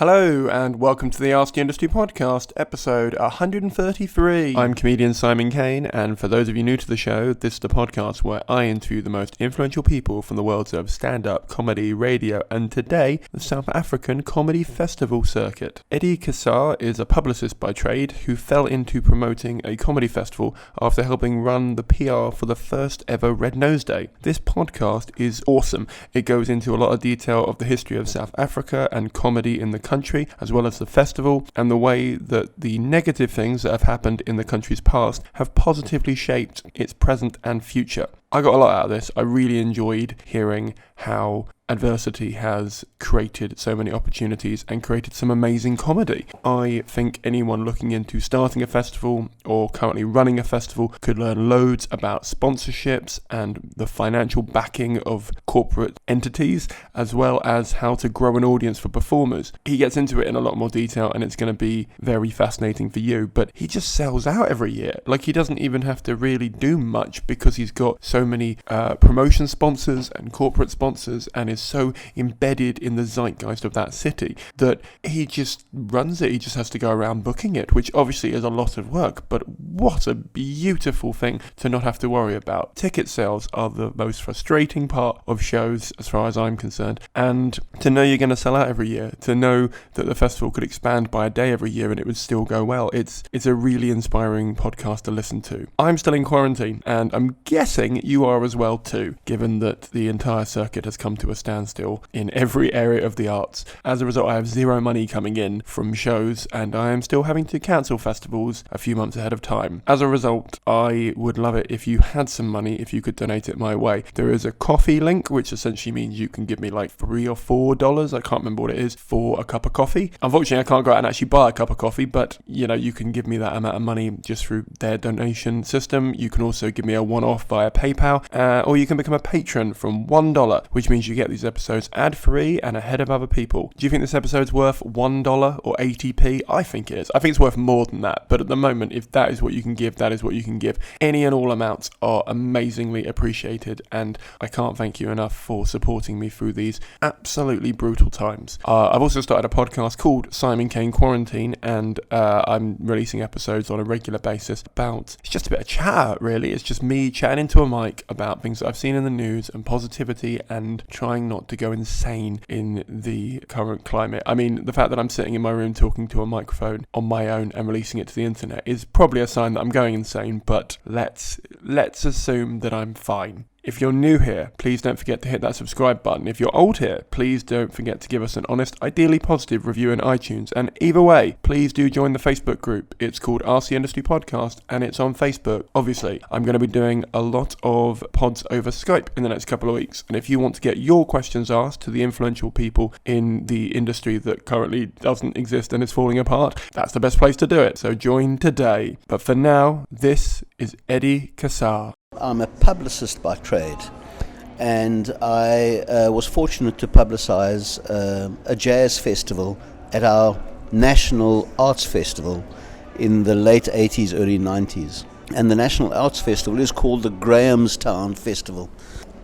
Hello and welcome to the Ask the Industry podcast, episode 133. I'm comedian Simon Caine, and for those of you new to the show, this is the podcast where I interview the most influential people from the worlds of stand-up, comedy, radio, and today, the South African comedy festival circuit. Eddy Cassar is a publicist by trade who fell into promoting a comedy festival after helping run the PR for the first ever Red Nose Day. This podcast is awesome. It goes into a lot of detail of the history of South Africa and comedy in the country, as well as the festival, and the way that the negative things that have happened in the country's past have positively shaped its present and future. I got a lot out of this. I really enjoyed hearing how adversity has created so many opportunities and created some amazing comedy. I think anyone looking into starting a festival or currently running a festival could learn loads about sponsorships and the financial backing of corporate entities, as well as how to grow an audience for performers. He gets into it in a lot more detail and it's going to be very fascinating for you, but he just sells out every year. Like, he doesn't even have to really do much because he's got so many promotion sponsors and corporate sponsors and is so embedded in the zeitgeist of that city that he just runs it. He just has to go around booking it, which obviously is a lot of work, but what a beautiful thing to not have to worry about. Ticket sales are the most frustrating part of shows as far as I'm concerned, and to know you're going to sell out every year, to know that the festival could expand by a day every year and it would still go well, it's a really inspiring podcast to listen to. I'm still in quarantine and I'm guessing you are as well too, given that the entire circuit has come to a standstill in every area of the arts. As a result, I have zero money coming in from shows and I am still having to cancel festivals a few months ahead of time. As a result, I would love it if you had some money, if you could donate it my way. There is a coffee link, which essentially means you can give me like $3 or $4, I can't remember what it is, for a cup of coffee. Unfortunately, I can't go out and actually buy a cup of coffee, but you can give me that amount of money just through their donation system. You can also give me a one-off via PayPal, or you can become a patron from $1, which means you get these episodes ad-free and ahead of other people. Do you think this episode's worth $1 or 80p? I think it is. I think it's worth more than that, but at the moment, if that is what you can give, that is what you can give. Any and all amounts are amazingly appreciated, and I can't thank you enough for supporting me through these absolutely brutal times. I've also started a podcast called Simon Caine Quarantine, and I'm releasing episodes on a regular basis about, it's just a bit of chat really. It's just me chatting into a mic about things that I've seen in the news and positivity and trying not to go insane in the current climate. I mean, the fact that I'm sitting in my room talking to a microphone on my own and releasing it to the internet is probably a sign that I'm going insane, but let's assume that I'm fine. If you're new here, please don't forget to hit that subscribe button. If you're old here, please don't forget to give us an honest, ideally positive review in iTunes. And either way, please do join the Facebook group. It's called Ask the Industry Podcast, and it's on Facebook. Obviously, I'm going to be doing a lot of pods over Skype in the next couple of weeks. And if you want to get your questions asked to the influential people in the industry that currently doesn't exist and is falling apart, that's the best place to do it. So join today. But for now, this is Eddy Cassar. I'm a publicist by trade, and I was fortunate to publicise a jazz festival at our National Arts Festival in the late 80s, early 90s. And the National Arts Festival is called the Grahamstown Festival.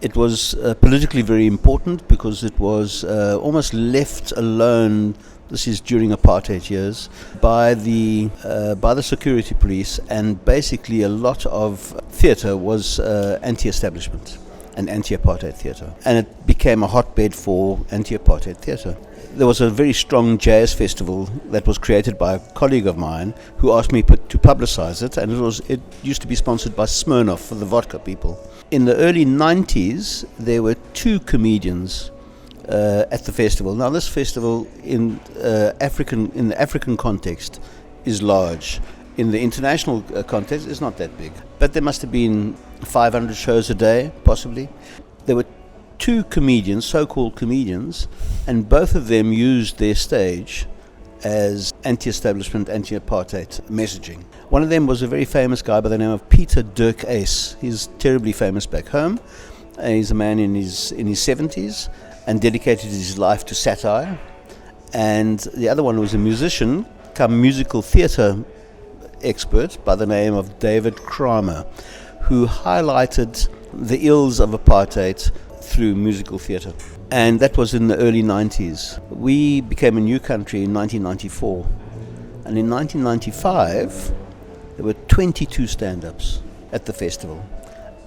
It was politically very important because it was almost left alone. This is during apartheid years, by the security police, and basically a lot of theatre was anti-establishment and anti-apartheid theatre, and it became a hotbed for anti-apartheid theatre. There was a very strong jazz festival that was created by a colleague of mine who asked me to publicise it, and it used to be sponsored by Smirnoff for the vodka people. In the early 90s, there were two comedians at the festival. Now, this festival in the African context is large. In the international context, it's not that big. But there must have been 500 shows a day, possibly. There were two comedians, so-called comedians, and both of them used their stage as anti-establishment, anti-apartheid messaging. One of them was a very famous guy by the name of Peter Dirk Ace. He's terribly famous back home. He's a man in his 70s. And dedicated his life to satire. And the other one was a musician, come musical theatre expert by the name of David Kramer, who highlighted the ills of apartheid through musical theatre. And that was in the early 90s. We became a new country in 1994. And in 1995, there were 22 stand-ups at the festival.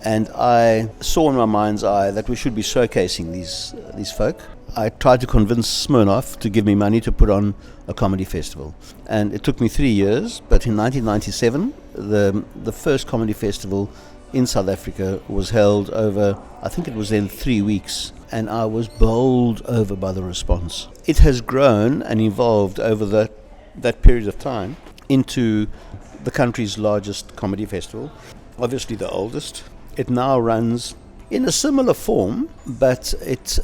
And I saw in my mind's eye that we should be showcasing these folk. I tried to convince Smirnoff to give me money to put on a comedy festival. And it took me 3 years, but in 1997, the first comedy festival in South Africa was held over, I think it was then 3 weeks, and I was bowled over by the response. It has grown and evolved over that period of time into the country's largest comedy festival, obviously the oldest. It now runs in a similar form, but it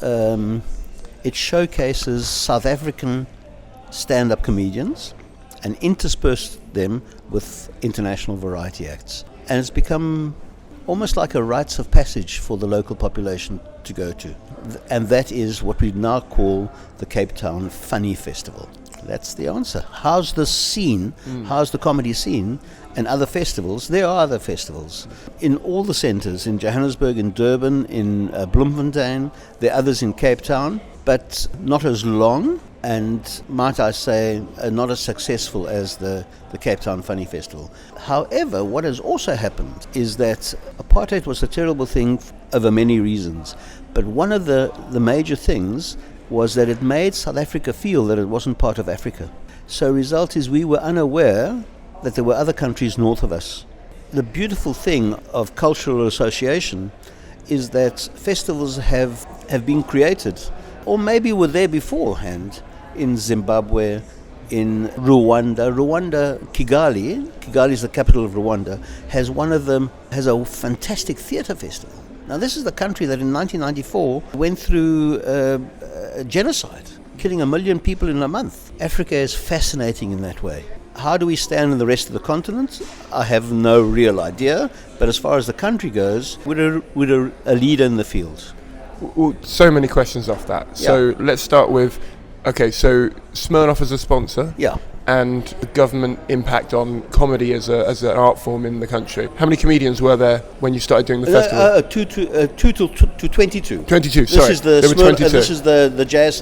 showcases South African stand-up comedians and interspersed them with international variety acts. And it's become almost like a rites of passage for the local population to go to. And that is what we now call the Cape Town Funny Festival. That's the answer. How's the scene? How's the comedy scene? And other festivals? There are other festivals. In all the centres, in Johannesburg, in Durban, in Bloemfontein, there are others in Cape Town, but not as long and, might I say, not as successful as the Cape Town Funny Festival. However, what has also happened is that apartheid was a terrible thing over many reasons. But one of the major things was that it made South Africa feel that it wasn't part of Africa. So result is we were unaware that there were other countries north of us. The beautiful thing of cultural association is that festivals have been created, or maybe were there beforehand, in Zimbabwe, in Rwanda. Kigali is the capital of Rwanda, has a fantastic theatre festival. Now this is the country that in 1994 went through genocide, killing 1 million people in a month. Africa is fascinating in that way. How do we stand in the rest of the continent? I have no real idea, but as far as the country goes, we're a leader in the field. Well, so many questions off that. Yeah. So let's start with, okay, so Smirnoff as a sponsor. Yeah. And the government impact on comedy as an art form in the country. How many comedians were there when you started doing the festival? 2 to 22. 22. Sorry, there were 22. This is the jazz.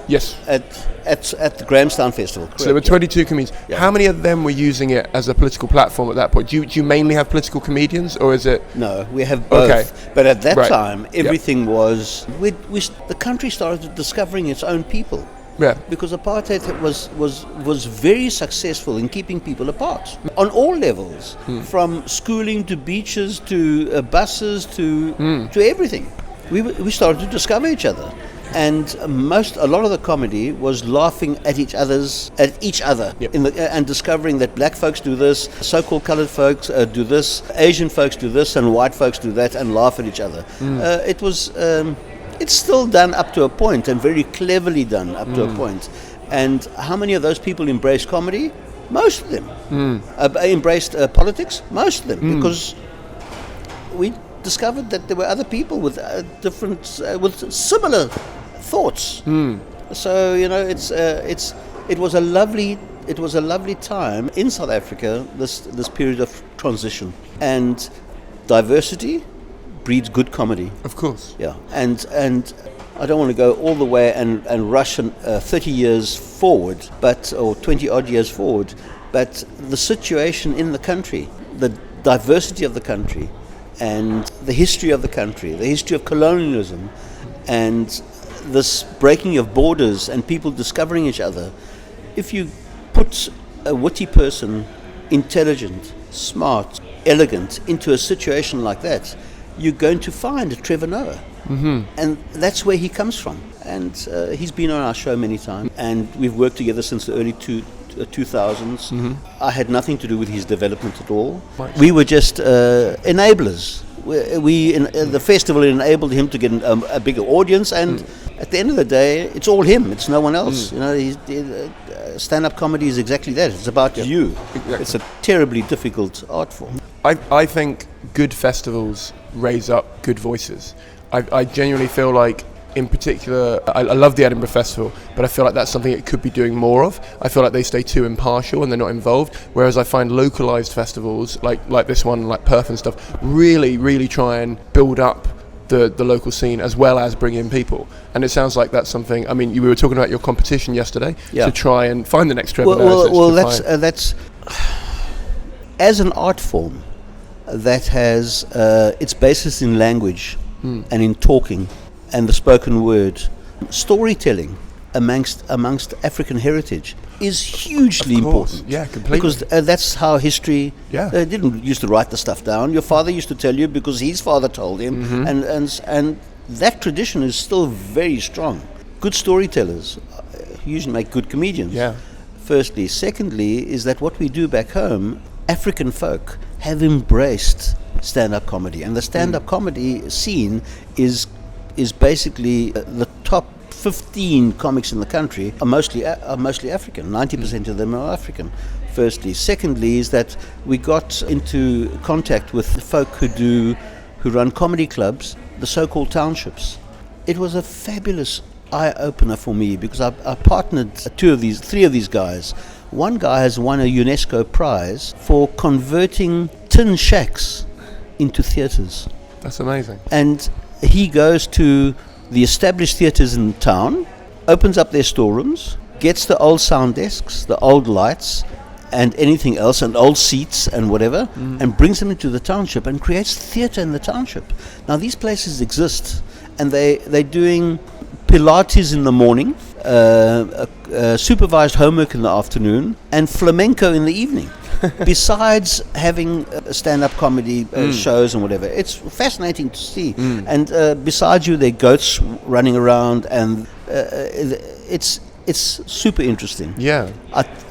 Yes. At the Grahamstown Festival. Correct, so there were 22 comedians. Yeah. How many of them were using it as a political platform at that point? Do you mainly have political comedians, or is it? No, we have both. Okay. But at that time, everything was. The country started discovering its own people. Yeah. Because apartheid was very successful in keeping people apart on all levels, from schooling to beaches to buses to everything. We started to discover each other, and a lot of the comedy was laughing at each other, yep. And discovering that black folks do this, so-called coloured folks do this, Asian folks do this, and white folks do that, and laugh at each other. It was. It's still done up to a point, and very cleverly done up to a point. And how many of those people embraced comedy? Most of them. Embraced politics? Most of them, because we discovered that there were other people with with similar thoughts. So it was a lovely time in South Africa. This period of transition, and diversity breeds good comedy. Of course. Yeah. And I don't want to go all the way and rush 30 years forward, or 20 odd years forward, but the situation in the country, the diversity of the country, and the history of the country, the history of colonialism, and this breaking of borders and people discovering each other. If you put a witty person, intelligent, smart, elegant, into a situation like that, you're going to find a Trevor Noah. And that's where he comes from. And he's been on our show many times, and we've worked together since the early 2000s. I had nothing to do with his development at all. Right. We were just enablers. The festival enabled him to get a bigger audience, and at the end of the day, it's all him. It's no one else. Stand-up comedy is exactly that. It's about you. Exactly. It's a terribly difficult art form. I think good festivals raise up good voices. I genuinely feel like, in particular, I love the Edinburgh Festival, but I feel like that's something it could be doing more of. I feel like they stay too impartial and they're not involved, whereas I find localised festivals, like this one, like Perth and stuff, really, really try and build up the local scene as well as bring in people. And it sounds like that's something. I mean, we were talking about your competition yesterday to try and find the next Trevor Noah. Well, that's as an art form that has its basis in language and in talking and the spoken word. Storytelling amongst African heritage is hugely important. Yeah, completely. Because that's how history. They didn't used to write the stuff down. Your father used to tell you because his father told him, and that tradition is still very strong. Good storytellers usually make good comedians. Yeah. Firstly, secondly, is that what we do back home, African folk have embraced stand-up comedy, and the stand-up comedy scene is basically the top 15 comics in the country are mostly African. 90% of them are African. Firstly, secondly, is that we got into contact with folk who run comedy clubs, the so-called townships. It was a fabulous eye-opener for me because I partnered three of these guys. One guy has won a UNESCO prize for converting tin shacks into theatres. That's amazing. And he goes to the established theatres in town, opens up their storerooms, gets the old sound desks, the old lights, and anything else, and old seats and whatever, and brings them into the township and creates theatre in the township. Now these places exist, and they're doing Pilates in the morning, supervised homework in the afternoon, and flamenco in the evening. Besides having stand-up comedy shows and whatever. It's fascinating to see. And besides you, there are goats running around, and it's super interesting. Yeah.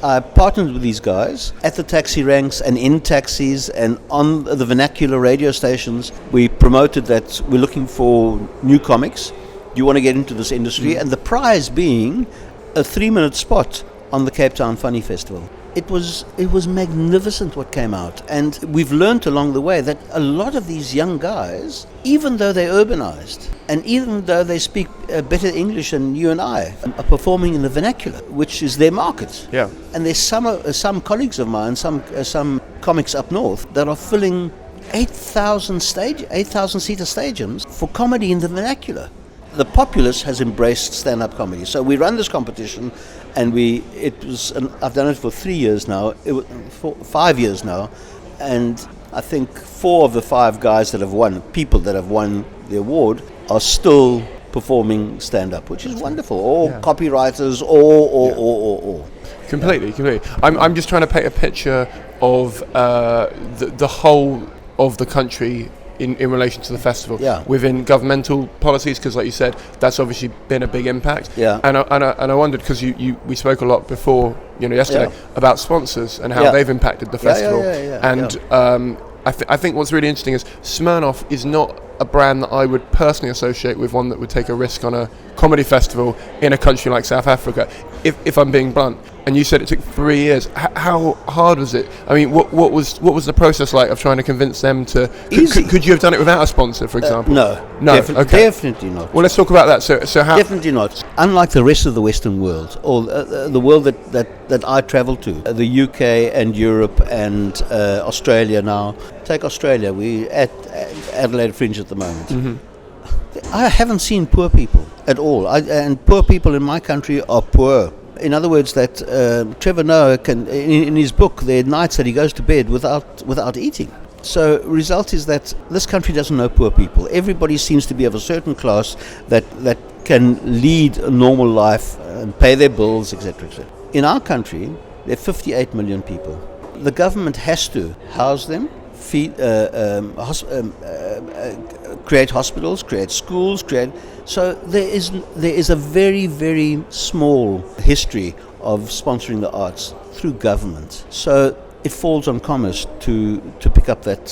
I partnered with these guys at the taxi ranks and in taxis and on the vernacular radio stations. We promoted that we're looking for new comics. Do you want to get into this industry? And the prize being a 3-minute spot on the Cape Town Funny Festival. It was magnificent what came out, and we've learnt along the way that a lot of these young guys, even though they're urbanized and even though they speak better English than you and I, are performing in the vernacular, which is their market. Yeah. And there's some colleagues of mine, some comics up north that are filling 8,000 seater stadiums for comedy in the vernacular. The populace has embraced stand-up comedy. So we run this competition, and I've done it for 3 years now, 5 years now, and I think 4 of the 5 guys people that have won the award, are still performing stand-up, which is wonderful. Or copywriters, or. Completely. I'm just trying to paint a picture of the whole of the country in relation to the festival within governmental policies, because like you said, that's obviously been a big impact. And I wondered, because we spoke a lot before yesterday about sponsors and how they've impacted the festival. I think what's really interesting is Smirnoff is not a brand that I would personally associate with one that would take a risk on a comedy festival in a country like South Africa, if I'm being blunt. And you said it took 3 years. How hard was it? I mean, what was the process like of trying to convince them to? Could you have done it without a sponsor, for example? No. Definitely not. Well, let's talk about that. So how? Definitely not. Unlike the rest of the Western world, or the world that I travel to, the UK and Europe and Australia now. Take Australia. We at Adelaide Fringe at the moment. I haven't seen poor people at all, and poor people in my country are poor. In other words, that Trevor Noah can, in his book, there are nights that he goes to bed without eating. So, result is that this country doesn't know poor people. Everybody seems to be of a certain class that can lead a normal life and pay their bills, etc., etc. In our country, there are 58 million people. The government has to house them, feed, create hospitals, create schools, So there is a very, very small history of sponsoring the arts through government. So it falls on commerce to pick up that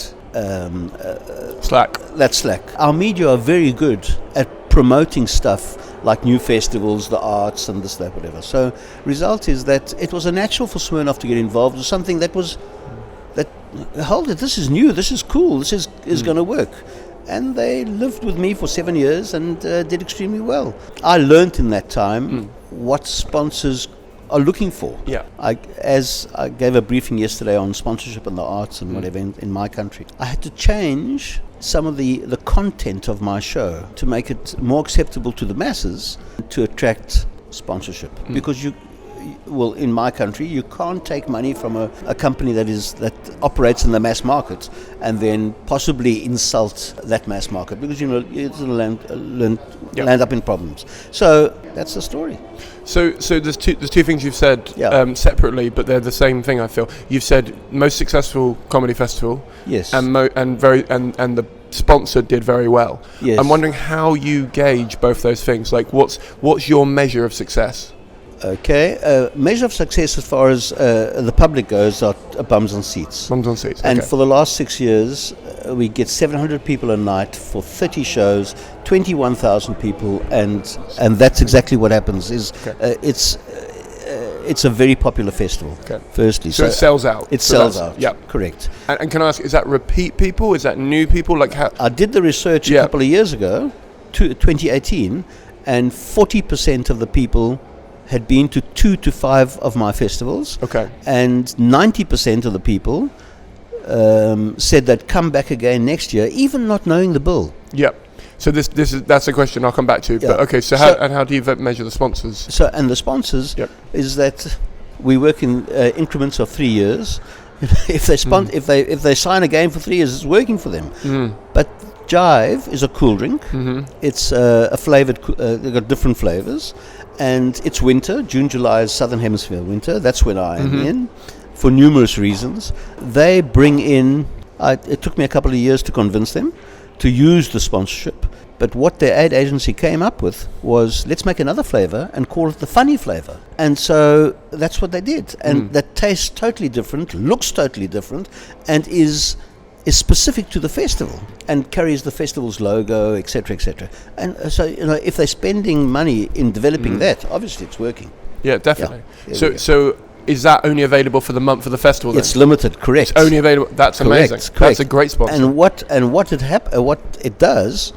slack. Our media are very good at promoting stuff like new festivals, the arts, and this, that, whatever. So result is that it was a natural for Smirnoff to get involved with something that hold it, this is new, this is cool, this is going to work. And they lived with me for 7 years and did extremely well. I learned in that time what sponsors are looking for. As I gave a briefing yesterday on sponsorship in the arts and whatever in my country, I had to change some of the content of my show to make it more acceptable to the masses, to attract sponsorship. Because in my country, you can't take money from a company that operates in the mass market and then possibly insult that mass market, because it'll land up in problems. So that's the story. So there's two things you've said separately, but they're the same thing. I feel you've said most successful comedy festival, yes, and the sponsor did very well. Yes. I'm wondering how you gauge both those things. Like, what's your measure of success? Okay, measure of success as far as the public goes are bums on seats. Bums on seats. And okay. for the last 6 years, we get 700 people a night for 30 shows, 21,000 people, and that's exactly what happens. It's a very popular festival. Okay. Firstly, so it sells out. It sells out. Yeah, correct. And can I ask, is that repeat people? Is that new people? Like how? I did the research a couple of years ago, 2018, and 40% of the people had been to 2 to 5 of my festivals. Okay. And 90% of the people said they'd come back again next year, even not knowing the bill. Yep. So that's a question I'll come back to. Yeah. But okay, so how do you measure the sponsors? So and the sponsors is that we work in increments of 3 years. If they sign a game for 3 years, it's working for them. But Jive is a cool drink. It's a flavored. They've got different flavors, and it's winter. June, July is Southern Hemisphere winter. That's when I am in, for numerous reasons. They bring in. It took me a couple of years to convince them to use the sponsorship. But what their ad agency came up with was, let's make another flavor and call it the funny flavor. And so that's what they did. And that tastes totally different, looks totally different, and is specific to the festival and carries the festival's logo, etc., etc. And so, if they're spending money in developing that, obviously it's working. Yeah, definitely. Yeah. So is that only available for the month of the festival then? It's limited, correct. It's only available. That's amazing. Correct. That's a great sponsor. And what it does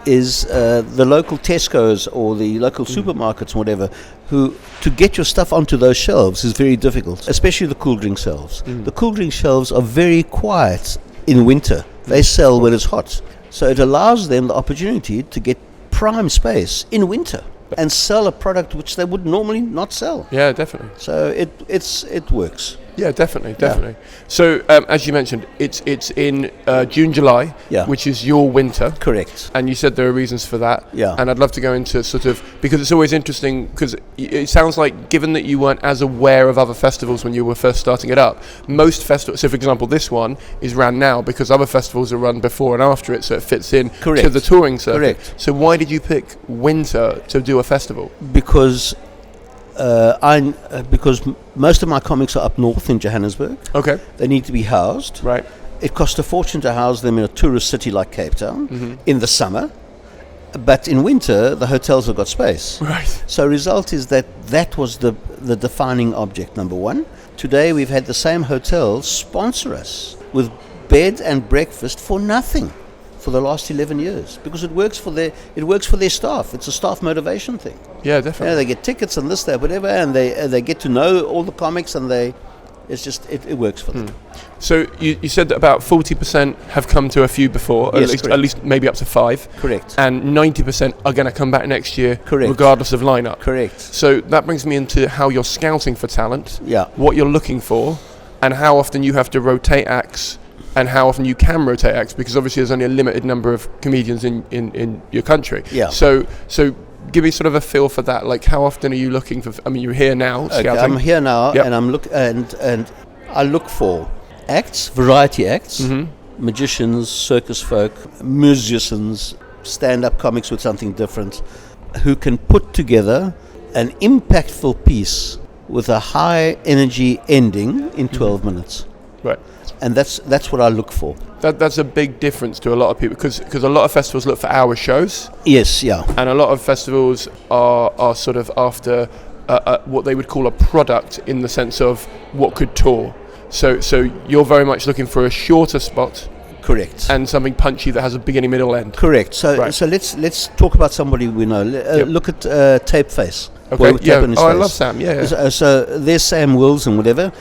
is the local Tesco's or the local supermarkets and whatever, who to get your stuff onto those shelves is very difficult, especially the cool drink shelves. The cool drink shelves are very quiet in winter. They sell when it's hot. So it allows them the opportunity to get prime space in winter and sell a product which they would normally not sell. Yeah, definitely. So it works. Yeah, definitely. So, as you mentioned, it's in June, July, which is your winter. Correct. And you said there are reasons for that. Yeah. And I'd love to go into sort of, because it's always interesting, because it sounds like, given that you weren't as aware of other festivals when you were first starting it up, most festivals, so for example, this one is run now because other festivals are run before and after it, so it fits in to the touring circuit. Correct. So why did you pick winter to do a festival? Because because most of my comics are up north in Johannesburg. Okay. They need to be housed. Right. It costs a fortune to house them in a tourist city like Cape Town in the summer. But in winter, the hotels have got space. Right. So result is that was the defining object, number one. Today we've had the same hotel sponsor us with bed and breakfast for nothing for the last 11 years, because it works for their staff. It's a staff motivation thing. Yeah, definitely. They get tickets and this, that, whatever, and they get to know all the comics, and it works for them. So you said that about 40% have come to a few before, Yes, at least maybe up to 5. Correct. And 90% are going to come back next year, Correct. regardless of lineup. Correct. So that brings me into how you're scouting for talent, Yeah. what you're looking for, and how often you have to rotate acts, and how often you can rotate acts, because obviously there's only a limited number of comedians in your country. Yeah. So give me sort of a feel for that. Like, how often are you looking for? I mean, you're here now. Okay, Scouting. I'm here now, Yep. and I look for acts, variety acts, magicians, circus folk, musicians, stand-up comics with something different, who can put together an impactful piece with a high energy ending in 12 minutes. Right. And that's what I look for. That's a big difference to a lot of people, because a lot of festivals look for hour shows. Yes, yeah. And a lot of festivals are sort of after what they would call a product, in the sense of what could tour. So you're very much looking for a shorter spot. Correct. And something punchy that has a beginning, middle, end. Correct. So Right. so let's talk about somebody we know. Look at Tape Face. Okay. Boy with tape on his I face. love Sam. Yeah. So there's Sam Wills and whatever.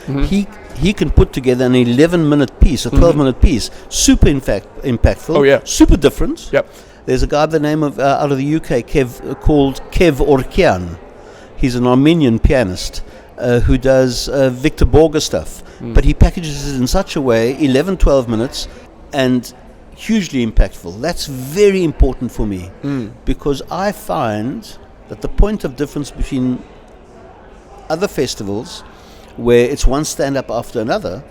he can put together an 11-minute piece, a 12-minute piece, super impactful, Oh, yeah. super different. Yep. There's a guy by the name of out of the UK, called Kev Orkian. He's an Armenian pianist who does Victor Borge stuff, but he packages it in such a way, 11, 12 minutes, and hugely impactful. That's very important for me because I find that the point of difference between other festivals, where it's one stand-up after another,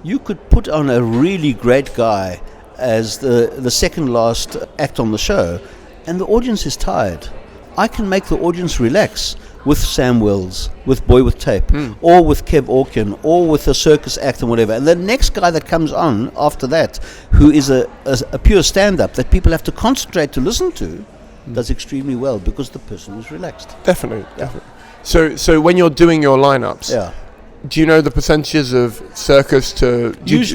you could put on a really great guy as the second last act on the show, and the audience is tired. I can make the audience relax with Sam Wells, with Boy with Tape, or with Kev Orkin, or with a circus act and whatever. And the next guy that comes on after that, who is a pure stand-up that people have to concentrate to listen to, does extremely well because the person is relaxed. Definitely. So when you're doing your lineups, do you know the percentages of circus to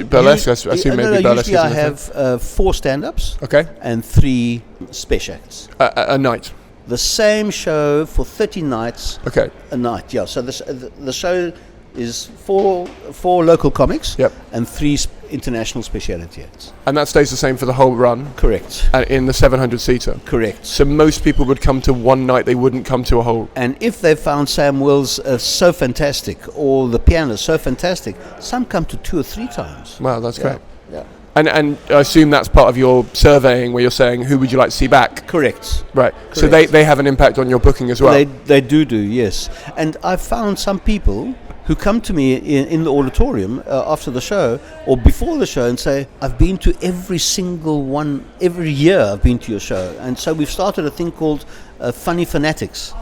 burlesque? I assume maybe burlesque. Usually I have 4 stand-ups, okay, and 3 special acts. A night. The same show for 30 nights. Okay. A night, yeah. So the show is 4 local comics, and 3 international speciality acts. And that stays the same for the whole run? Correct. In the 700-seater? Correct. So most people would come to one night, they wouldn't come to a whole... And if they found Sam Wells so fantastic, or the piano so fantastic, some come to 2 or 3 times. Wow, that's great. Yeah. And I assume that's part of your surveying where you're saying, who would you like to see back? Correct. Right. Correct. So they have an impact on your booking as well? They do, yes. And I've found some people who come to me in the auditorium after the show or before the show and say, I've been to every single one, every year I've been to your show. And so we've started a thing called Funny Fanatics.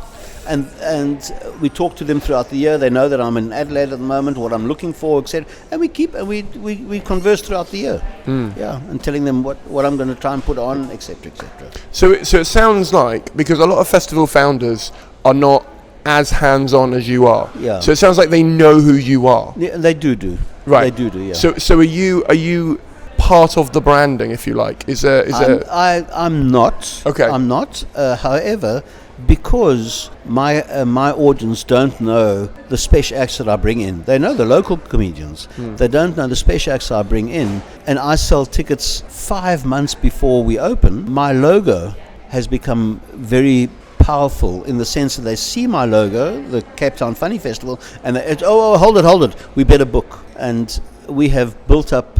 And we talk to them throughout the year. They know that I'm in Adelaide at the moment, what I'm looking for, etc. And we converse throughout the year. And telling them what I'm going to try and put on, etc., etc. So it sounds like, because a lot of festival founders are not as hands-on as you are. Yeah. So it sounds like they know who you are. Yeah, they do. Right. They do. Yeah. So are you part of the branding, if you like? I'm not. Okay. I'm not. However, because my audience don't know the special acts that I bring in. They know the local comedians. They don't know the special acts I bring in. And I sell tickets 5 months before we open. My logo has become very powerful in the sense that they see my logo, the Cape Town Funny Festival, and hold it, we better book. And we have built up,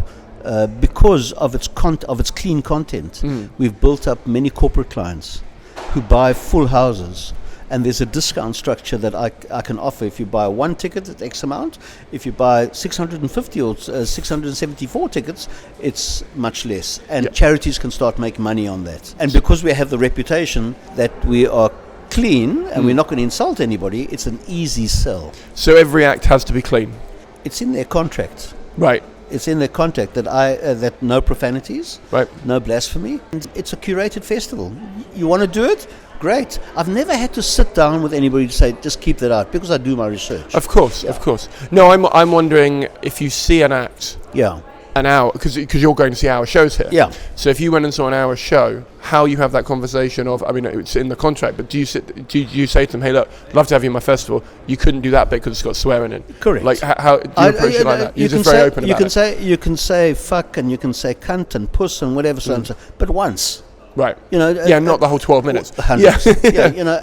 because of its clean content, we've built up many corporate clients who buy full houses, and there's a discount structure that I can offer. If you buy 1 ticket at X amount, if you buy 650 or 674 tickets, it's much less, and charities can start making money on that. And because we have the reputation that we are clean and we're not going to insult anybody, it's an easy sell. So every act has to be clean? It's in their contract. Right. It's in their contract that that no profanities, right, no blasphemy. And it's a curated festival. You want to do it? Great. I've never had to sit down with anybody to say, just keep that out, because I do my research. Of course. No, I'm wondering if you see an act, an hour, because you're going to see our shows here. Yeah. So if you went and saw an hour show, how you have that conversation of, I mean, it's in the contract, but do you say to them, hey, look, I'd love to have you in my festival. You couldn't do that bit because it's got swearing in. Correct. Like, how do you approach it like that? You're just very open about it. You can say fuck, and you can say cunt and puss and whatever, but once. Right. You know. Not the whole 12 minutes. You know,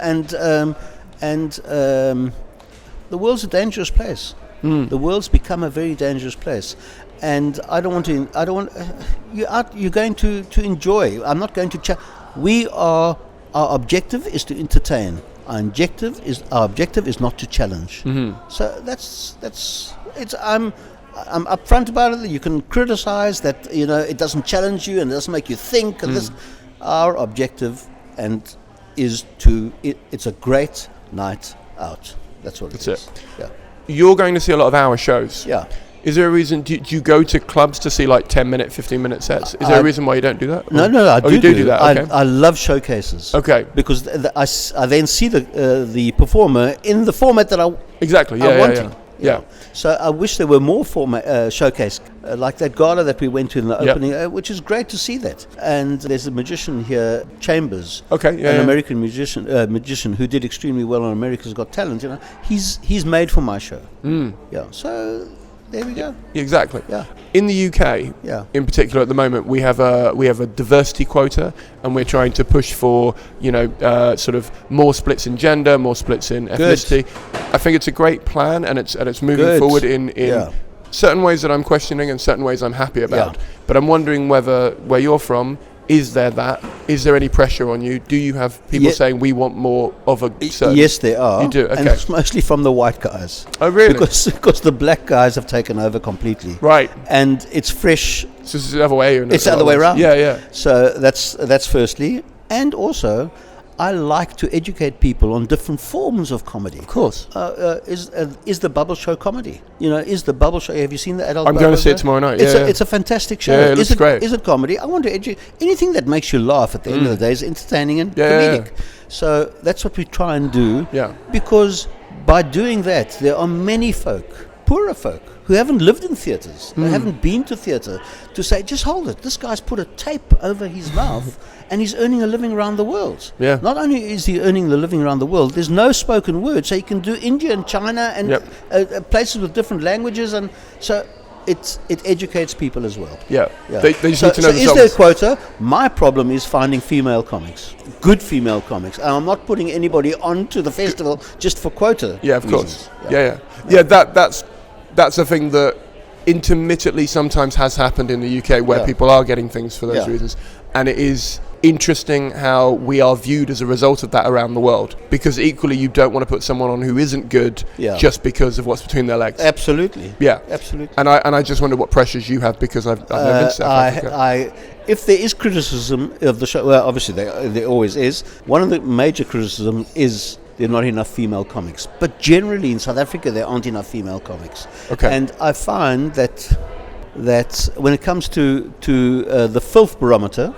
and the world's a dangerous place. The world's become a very dangerous place. And I don't want you're going to enjoy. I'm not going to our objective is to entertain. Our objective is not to challenge. So I'm upfront about it. You can criticize that, it doesn't challenge you and it doesn't make you think, and this. Our objective it's a great night out. That's what it is. Yeah. You're going to see a lot of hour shows. Yeah. Is there a reason? Do you go to clubs to see like 10-minute, 15-minute sets? Is there a reason why you don't do that? No, I do. You do that. Okay. I love showcases. Okay. Because I then see the performer in the format that I wanting. Yeah. So I wish there were more showcase like that gala that we went to in the opening, which is great to see that. And there's a magician here, Chambers, an American magician who did extremely well on America's Got Talent. He's made for my show. Yeah. So There we go. Exactly. Yeah. In the UK, in particular at the moment, we have a diversity quota, and we're trying to push for, sort of more splits in gender, more splits in ethnicity. I think it's a great plan, and it's moving forward in certain ways that I'm questioning and certain ways I'm happy about. But I'm wondering where you're from, is there any pressure on you? Do you have people saying we want more of a certain... Yes, there are. You do? Okay. And it's mostly from the white guys. Oh, really? Because the black guys have taken over completely. Right. And it's fresh. So it's the other way. It's the other way around. Yeah. So that's firstly. And also, I like to educate people on different forms of comedy. Of course. Is the Bubble Show comedy? Is the Bubble Show... Have you seen the adult... I'm going to see it tomorrow night. It's a fantastic show. Yeah, it looks great. Is it comedy? I want to educate... Anything that makes you laugh at the end of the day is entertaining and comedic. Yeah. So that's what we try and do. Yeah. Because by doing that, there are many folk, poorer folk, who haven't lived in theatres, they haven't been to theatre, to say, just hold it, this guy's put a tape over his mouth and he's earning a living around the world. Yeah. Not only is he earning the living around the world, there's no spoken word, so he can do India and China and places with different languages, and so it educates people as well. Yeah. They just need to know so is there a quota? My problem is finding female comics, good female comics. And I'm not putting anybody onto the festival just for quota. Yeah, of reasons. course. Yeah. That's a thing that intermittently sometimes has happened in the UK, where people are getting things for those reasons, and it is interesting how we are viewed as a result of that around the world, because equally you don't want to put someone on who isn't good just because of what's between their legs. Absolutely. Yeah. Absolutely. And I just wonder what pressures you have, because I've never been to South Africa. If there is criticism of the show, well, obviously there always is. One of the major criticisms is there are not enough female comics. But generally in South Africa there aren't enough female comics. Okay. And I find that when it comes to the filth barometer,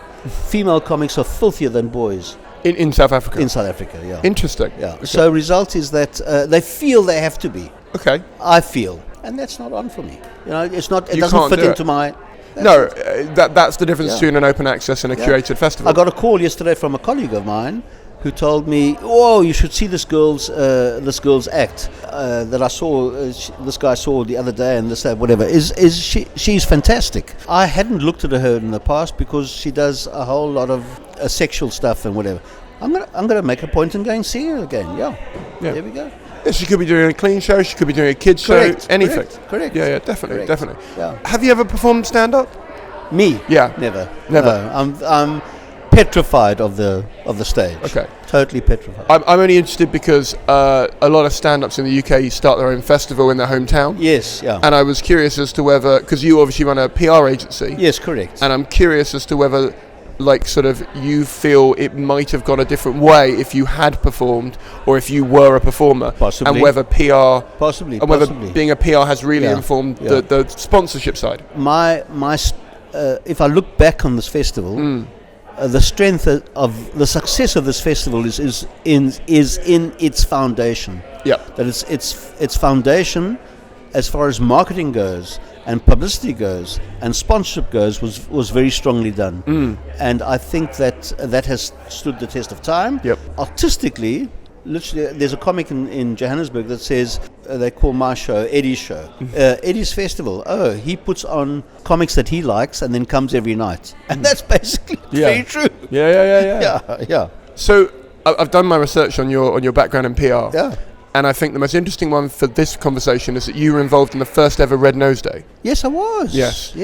female comics are filthier than boys. In South Africa? In South Africa, yeah. Interesting. Yeah. Okay. So result is that they feel they have to be. Okay. I feel. And that's not on for me. It's not. It You doesn't can't fit do into it. my... That's the difference between an open access and a curated festival. I got a call yesterday from a colleague of mine who told me, "Oh, you should see this girl's act that I saw. This guy saw the other day, and this whatever. She's fantastic. I hadn't looked at her in the past because she does a whole lot of sexual stuff and whatever. I'm gonna make a point in going see her again. Yeah. There we go." Yeah, she could be doing a clean show, she could be doing a kids show, anything. Correct. Yeah, definitely. Yeah. Have you ever performed stand-up? Me? Yeah. Never. Never. No, I'm petrified of the stage. Okay. Totally petrified. I'm only interested because a lot of stand-ups in the UK start their own festival in their hometown. Yes, yeah. And I was curious as to whether, because you obviously run a PR agency. Yes, correct. And I'm curious as to whether, you feel it might have gone a different way if you had performed or if you were a performer. Possibly. And whether PR... Possibly. And whether being a PR has really informed the sponsorship side. If I look back on this festival, the strength of the success of this festival is in its foundation. Yeah. That its foundation, as far as marketing goes and publicity goes and sponsorship goes, was very strongly done. And I think that has stood the test of time. Yep. Artistically, literally, there's a comic in Johannesburg that says, they call my show Eddy's show. Eddy's festival. Oh, he puts on comics that he likes and then comes every night. And that's basically very true. Yeah. So I've done my research on your background in PR. Yeah. And I think the most interesting one for this conversation is that you were involved in the first ever Red Nose Day. Yes, I was. Yes.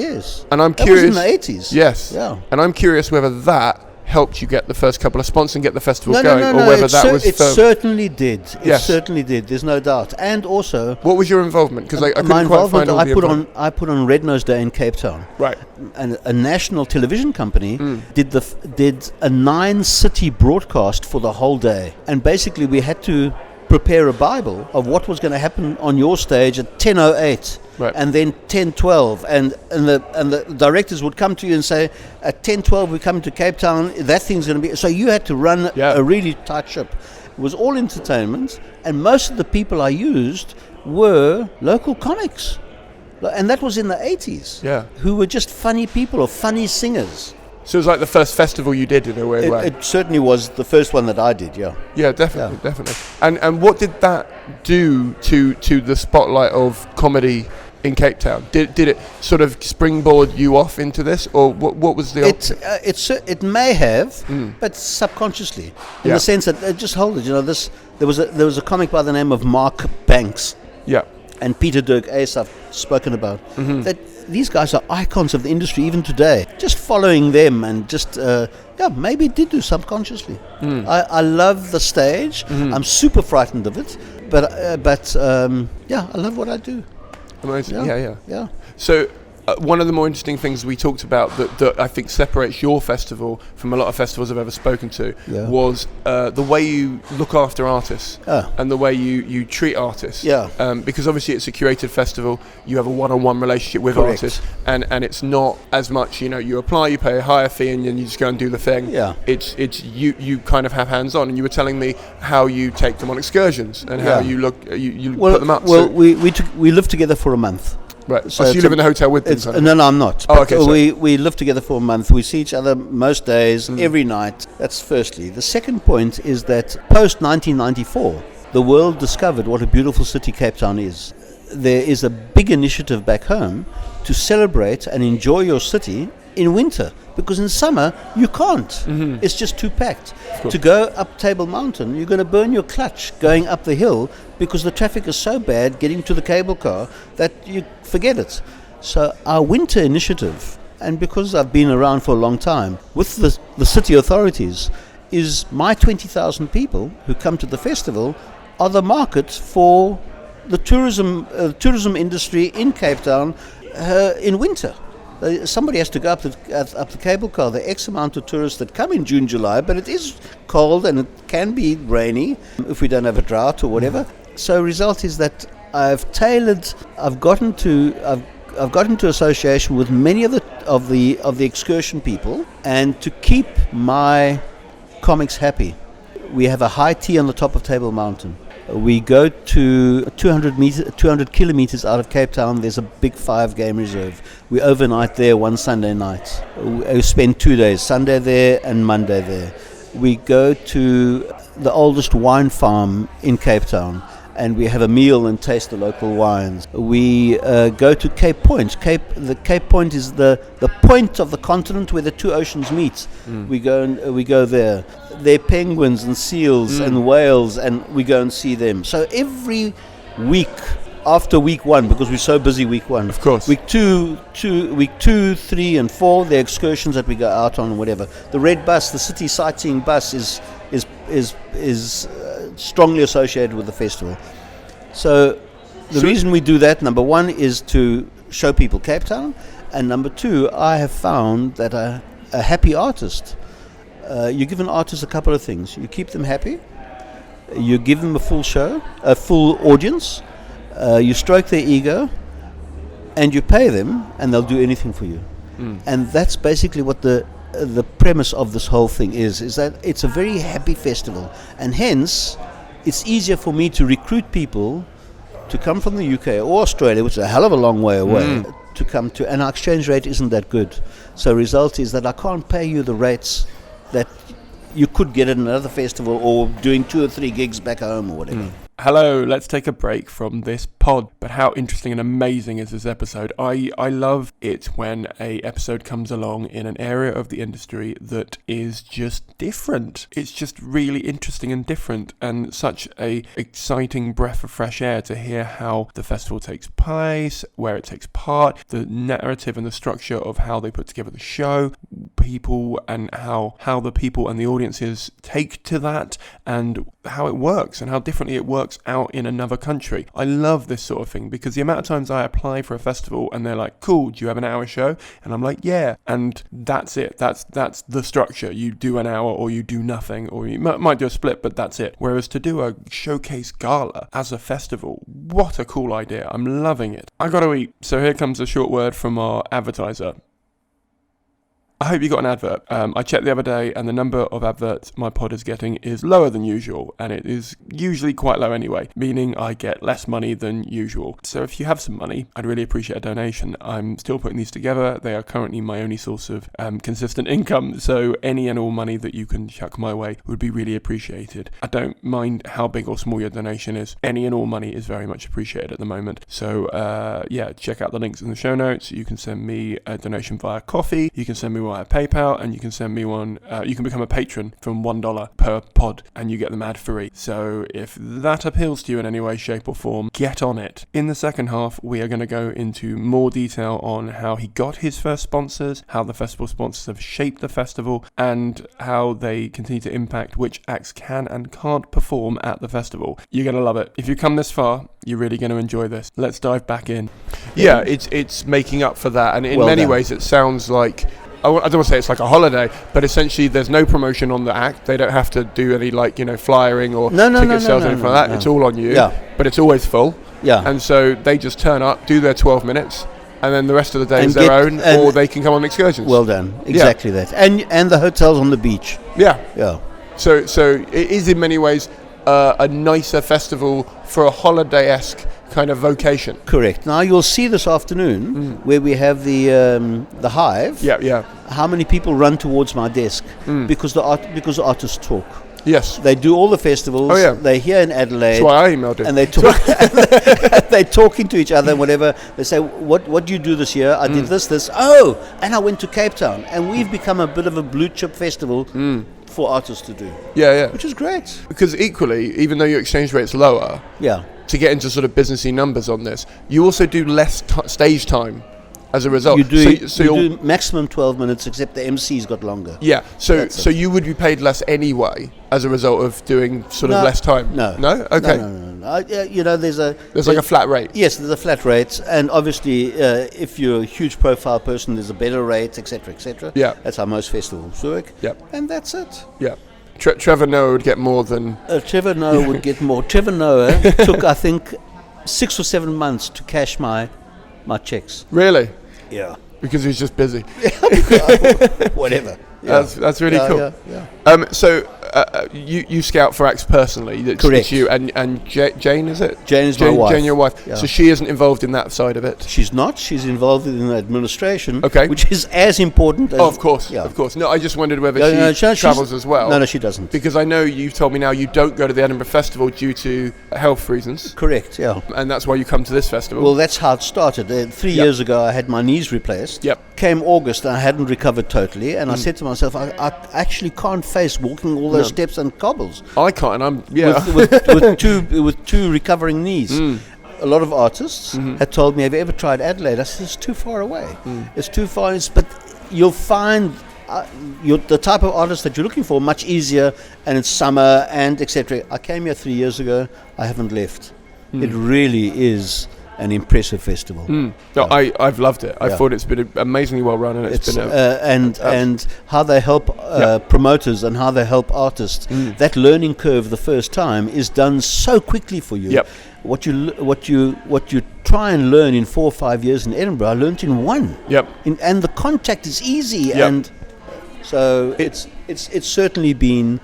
And I'm that curious. That was in the 80s. Yes. Yeah. And I'm curious whether that helped you get the first couple of sponsors and get the festival going, or whether that was... It certainly did. Yes. It certainly did. There's no doubt. And also... What was your involvement? Because I couldn't quite find all the involvement. I put on Red Nose Day in Cape Town. Right. And a national television company did a 9-city broadcast for the whole day. And basically we had to prepare a Bible of what was going to happen on your stage at 10:08. Right. And then 10:12, and the directors would come to you and say, at 10:12 we come to Cape Town, that thing's going to be... So you had to run a really tight ship. It was all entertainment, and most of the people I used were local comics. And that was in the 80s. Yeah. Who were just funny people or funny singers. So it was like the first festival you did in a weird way. It certainly was the first one that I did, yeah. Yeah, definitely. And what did that do to the spotlight of comedy in Cape Town? Did it sort of springboard you off into this, or what was the? It may have, but subconsciously, in the sense that just hold it. There was a comic by the name of Mark Banks. Yeah. And Peter Dirk Ace I've spoken about. That these guys are icons of the industry even today. Just following them and just maybe it did do subconsciously. I love the stage. I'm super frightened of it, but I love what I do. Amazing. Yeah. So one of the more interesting things we talked about that I think separates your festival from a lot of festivals I've ever spoken to was the way you look after artists and the way you treat artists. Because obviously it's a curated festival, you have a one-on-one relationship with artists, and it's not as much, you apply, you pay a higher fee, and then you just go and do the thing. It's you kind of have hands-on, and you were telling me how you take them on excursions and how you look you put them up. Well, we lived together for a month. Right. So you live in a hotel with them? No, I'm not. Oh, okay. We live together for a month. We see each other most days, every night. That's firstly. The second point is that post 1994, the world discovered what a beautiful city Cape Town is. There is a big initiative back home to celebrate and enjoy your city in winter, because in summer you can't. It's just too packed. To go up Table Mountain, you're going to burn your clutch going up the hill because the traffic is so bad getting to the cable car that you forget it. So our winter initiative, and because I've been around for a long time with the city authorities, is my 20,000 people who come to the festival are the market for the tourism industry in Cape Town in winter. Somebody has to go up the cable car. There are X amount of tourists that come in June, July, but it is cold and it can be rainy if we don't have a drought or whatever. So result is that I've gotten to association with many of the excursion people, and to keep my comics happy, we have a high tea on the top of Table Mountain. We go to 200 kilometers out of Cape Town. There's a big 5-game reserve. We overnight there one Sunday night. We spend 2 days, Sunday there and Monday there. We go to the oldest wine farm in Cape Town, and we have a meal and taste the local wines. We go to Cape Point. The Cape Point is the point of the continent where the two oceans meet. We go there. There are penguins and seals and whales, and we go and see them. So every week after week one, because we're so busy week one, of course, week two, 3, and 4, the excursions that we go out on, whatever. The red bus, the city sightseeing bus, is strongly associated with the festival. So the reason we do that, number one, is to show people Cape Town, and number two, I have found that a happy artist, you give an artist a couple of things. You keep them happy, you give them a full show, a full audience, you stroke their ego, and you pay them, and they'll do anything for you. And that's basically what the premise of this whole thing is that it's a very happy festival, and hence it's easier for me to recruit people to come from the UK or Australia, which is a hell of a long way away, to come to, and our exchange rate isn't that good. So result is that I can't pay you the rates that you could get at another festival or doing 2 or 3 gigs back home or whatever. Hello, let's take a break from this pod. But how interesting and amazing is this episode? I love it when a episode comes along in an area of the industry that is just different. It's just really interesting and different, and such a exciting breath of fresh air to hear how the festival takes place, where it takes part, the narrative and the structure of how they put together the show, people, and how the people and the audiences take to that, and how it works and how differently it works out in another country. I love this sort of thing, because the amount of times I apply for a festival and they're like, cool, do you have an hour show? And I'm like, yeah, and that's it. That's the structure. You do an hour or you do nothing, or you might do a split, but that's it. Whereas to do a showcase gala as a festival, what a cool idea. I'm loving it. I gotta eat, so here comes a short word from our advertiser. I hope you got an advert. I checked the other day, and the number of adverts my pod is getting is lower than usual, and it is usually quite low anyway, meaning I get less money than usual. So if you have some money, I'd really appreciate a donation. I'm still putting these together. They are currently my only source of consistent income, so any and all money that you can chuck my way would be really appreciated. I don't mind how big or small your donation is. Any and all money is very much appreciated at the moment. So check out the links in the show notes. You can send me a donation via Coffee, you can send me one via PayPal, and you can send me one, you can become a patron from $1 per pod, and you get them ad free. So if that appeals to you in any way, shape or form, get on it. In the second half, we are going to go into more detail on how he got his first sponsors, how the festival sponsors have shaped the festival, and how they continue to impact which acts can and can't perform at the festival. You're going to love it. If you come this far, you're really going to enjoy this. Let's dive back in. Yeah, it's making up for that, and in many ways it sounds like, I don't want to say it's like a holiday, but essentially there's no promotion on the act. They don't have to do any flyering or ticket sales or anything like that. No. It's all on you, but it's always full. Yeah. And so they just turn up, do their 12 minutes, and then the rest of the day is their own, or they can come on excursions. Well done. Exactly that. And the hotels on the beach. Yeah. Yeah. So it is in many ways a nicer festival for a holiday-esque kind of vocation. Correct. Now you'll see this afternoon where we have the hive. Yeah. How many people run towards my desk because the artists talk. Yes. They do all the festivals. Oh, yeah. They're here in Adelaide. That's why I emailed it. And they talk. They're talking to each other and whatever. They say, what do you do this year? I did this. Oh, and I went to Cape Town. And we've become a bit of a blue chip festival for artists to do. Yeah. Which is great. Because equally, even though your exchange rate's lower, to get into sort of businessy numbers on this, you also do less stage time as a result. You do maximum 12 minutes, except the MC's got longer. Yeah, so you would be paid less anyway as a result of doing sort of less time? No. No? Okay. No. There's like a flat rate? Yes, there's a flat rate, and obviously if you're a huge profile person, there's a better rate, etc., etc. Yeah. That's how most festivals work. Yeah. And that's it. Yeah. Trevor Noah would get more than... Trevor Noah would get more. Trevor Noah took, I think, 6 or 7 months to cash my checks. Really? Yeah. Because he's just busy. Whatever. Yeah. That's really cool. Yeah. So you scout for acts personally. Correct. It's you and Jane, is it? Jane is my wife. Jane, your wife. Yeah. So she isn't involved in that side of it? She's not. She's involved in administration, okay, which is as important as... Oh, of course. Yeah. Of course. No, I just wondered whether she travels as well. No, she doesn't. Because I know you've told me now you don't go to the Edinburgh Festival due to health reasons. Correct, yeah. And that's why you come to this festival. Well, that's how it started. 3 years ago, I had my knees replaced. Yep. Came August, and I hadn't recovered totally, and I said to myself, I actually can't face walking all those steps and cobbles. I can't, and I'm with two recovering knees. A lot of artists had told me, "Have you ever tried Adelaide?" I said, "It's too far away. It's too far." But you'll find the type of artist that you're looking for much easier, and it's summer and etc. I came here 3 years ago. I haven't left. It really is an impressive festival. No, I've loved it. I thought it's been amazingly well run, and it's been and how they help promoters and how they help artists. That learning curve the first time is done so quickly for you. Yep. What you try and learn in 4 or 5 years in Edinburgh, I learned in 1. Yep. And the contact is easy, and so it's certainly been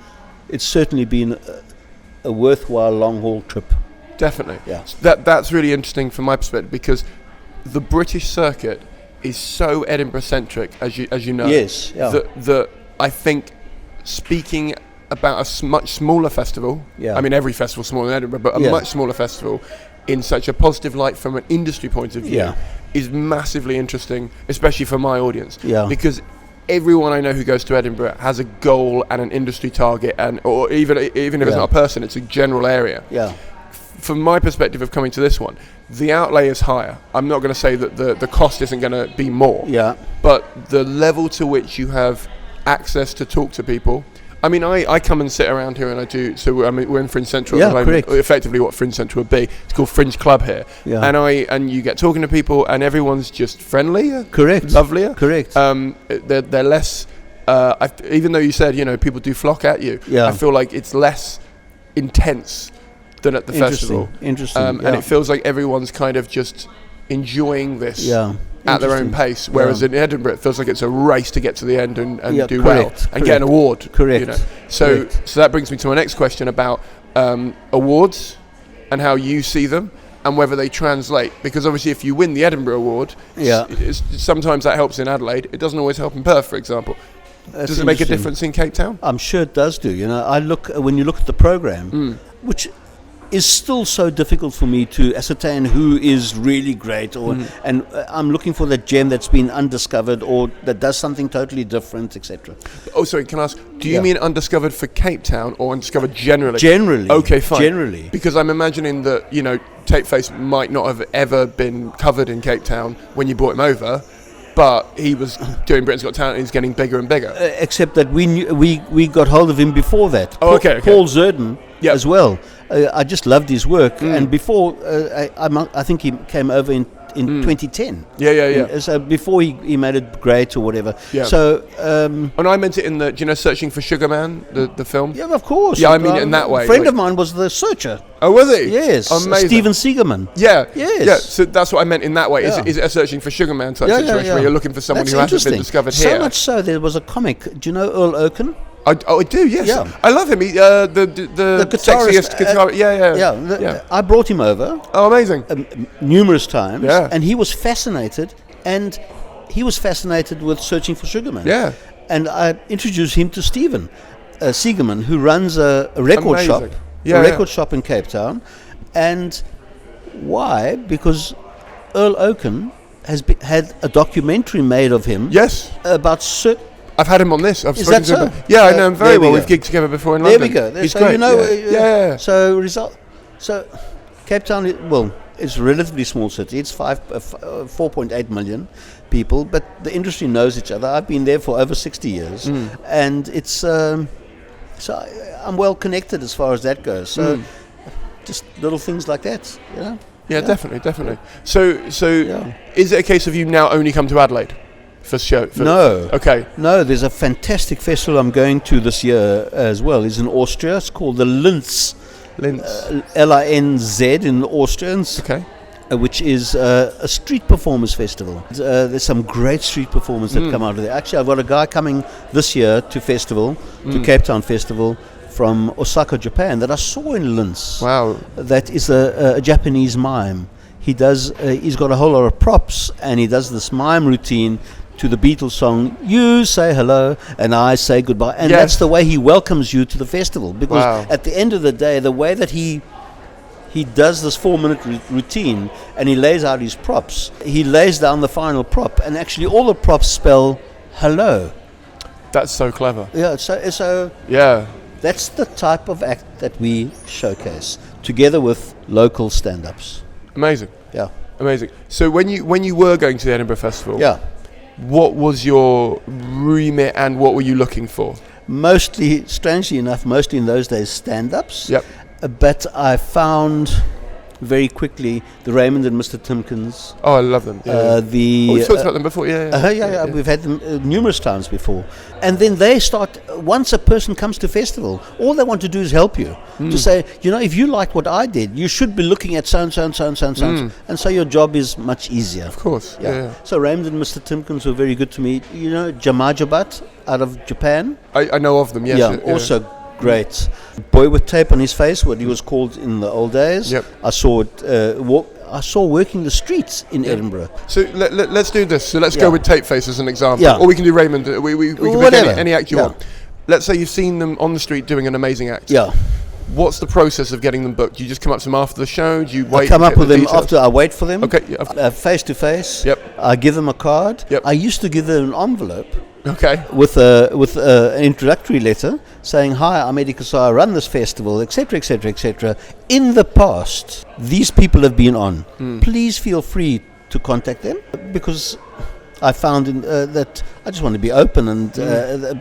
a worthwhile long haul trip. Definitely. Yeah. That's really interesting from my perspective, because the British circuit is so Edinburgh centric, as you know. Yes. Yeah. That I think, speaking about a much smaller festival. Yeah. I mean, every festival is smaller than Edinburgh, but a much smaller festival in such a positive light from an industry point of view is massively interesting, especially for my audience. Yeah. Because everyone I know who goes to Edinburgh has a goal and an industry target, or even if it's not a person, it's a general area. Yeah. From my perspective of coming to this one, the outlay is higher. I'm not going to say that the cost isn't going to be more. Yeah. But the level to which you have access to talk to people. I mean, I come and sit around here and I do. So I mean, we're in Fringe Central at the moment. Correct. Effectively, what Fringe Central would be. It's called Fringe Club here. Yeah. And you get talking to people, and everyone's just friendlier. Correct. Lovelier. Correct. They're less. Even though you said people do flock at you. Yeah. I feel like it's less intense than at the festival. Interesting. And it feels like everyone's kind of just enjoying this at their own pace, whereas in Edinburgh it feels like it's a race to get to the end and do correct, well and get an award. Correct. You know? So that brings me to my next question about awards and how you see them and whether they translate, because obviously if you win the Edinburgh Award, sometimes that helps in Adelaide. It doesn't always help in Perth, for example. Does it make a difference in Cape Town? I'm sure it does do. You know, when you look at the program, which is still so difficult for me to ascertain who is really great, and I'm looking for that gem that's been undiscovered or that does something totally different, etc. Oh, sorry, can I ask, do you mean undiscovered for Cape Town or undiscovered generally? Generally. Okay, fine. Generally. Because I'm imagining that, you know, Tapeface might not have ever been covered in Cape Town when you brought him over, but he was doing Britain's Got Talent and he's getting bigger and bigger. Except that we got hold of him before that. Oh, okay. Paul Zerden as well. I just loved his work, and before I think he came over in 2010. So before he made it great or whatever. Yeah. So and I meant it in the, do you know, Searching for Sugar Man, the film? Yeah, of course. Yeah, I mean it in that way. A friend of mine was the searcher. Oh, was he? Yes. Amazing. Stephen Seegerman. Yeah. Yes. Yeah. So that's what I meant in that way. Yeah. Is it a Searching for Sugar Man type situation where you're looking for someone who hasn't been discovered here? So much so, there was a comic. Do you know Earl Oaken? I do, yes. Yeah. I love him. He, the sexiest guitarist. Yeah. I brought him over. Oh, amazing. Numerous times. Yeah. And he was fascinated. And he was fascinated with Searching for Sugar Man. Yeah. And I introduced him to Stephen Seegerman, who runs a record shop. Yeah, a record shop in Cape Town. And why? Because Earl Oaken had a documentary made of him. Yes. About I've had him on this. I've Is spoken that to so? him. Yeah, I know him very well. We We've gigged together before in There London. we go. He's so great. You know, yeah. So Cape Town, it's a relatively small city. It's 4.8 million people, but the industry knows each other. I've been there for over 60 years, and it's so I'm well connected as far as that goes. So just little things like that, you know. Yeah, definitely. So is it a case of you now only come to Adelaide for show? No. Okay. No, there's a fantastic festival I'm going to this year as well. It's in Austria. It's called the Linz. Linz in Austrians. Okay. Which is a street performers festival. There's some great street performers that come out of there. Actually, I've got a guy coming this year to Cape Town Festival, from Osaka, Japan, that I saw in Linz. Wow. That is a Japanese mime. He's got a whole lot of props, and he does this mime routine to the Beatles song, "You say hello and I say goodbye," and that's the way he welcomes you to the festival. Because at the end of the day, the way that he does this 4-minute routine, and he lays out his props, he lays down the final prop, and actually all the props spell hello. That's so clever. Yeah. So yeah. That's the type of act that we showcase, together with local stand-ups. Amazing. Yeah. Amazing. So when you were going to the Edinburgh Festival, what was your remit and what were you looking for? Mostly, strangely enough, in those days, stand-ups. Yep. But I found very quickly the Raymond and Mr. Timkins. Oh, I love them. We've talked about them before. Yeah. We've had them numerous times before. And then they start, once a person comes to festival, all they want to do is help you. To say, if you like what I did, you should be looking at so and so and so and so and so. And so your job is much easier. Of course. Yeah. So Raymond and Mr. Timkins were very good to me. Jamajabat out of Japan. I know of them, yes. Yeah, also great. Boy with tape on his face, what he was called in the old days. Yep. I saw it. I saw working the streets in Edinburgh. So let's do this. So let's go with Tapeface as an example. Yeah. Or we can do Raymond. We can Whatever. pick any act you want. Let's say you've seen them on the street doing an amazing act. Yeah. What's the process of getting them booked? Do you just come up to them after the show? Do you wait? I come up with them details? after I wait for them. Okay. Face to face. Yep. I give them a card. Yep. I used to give them an envelope. Okay. With an introductory letter saying, "Hi, I'm Eddy Cassar, I run this festival, etc., etc., etc. In the past, these people have been on. Please feel free to contact them," because I found that I just want to be open and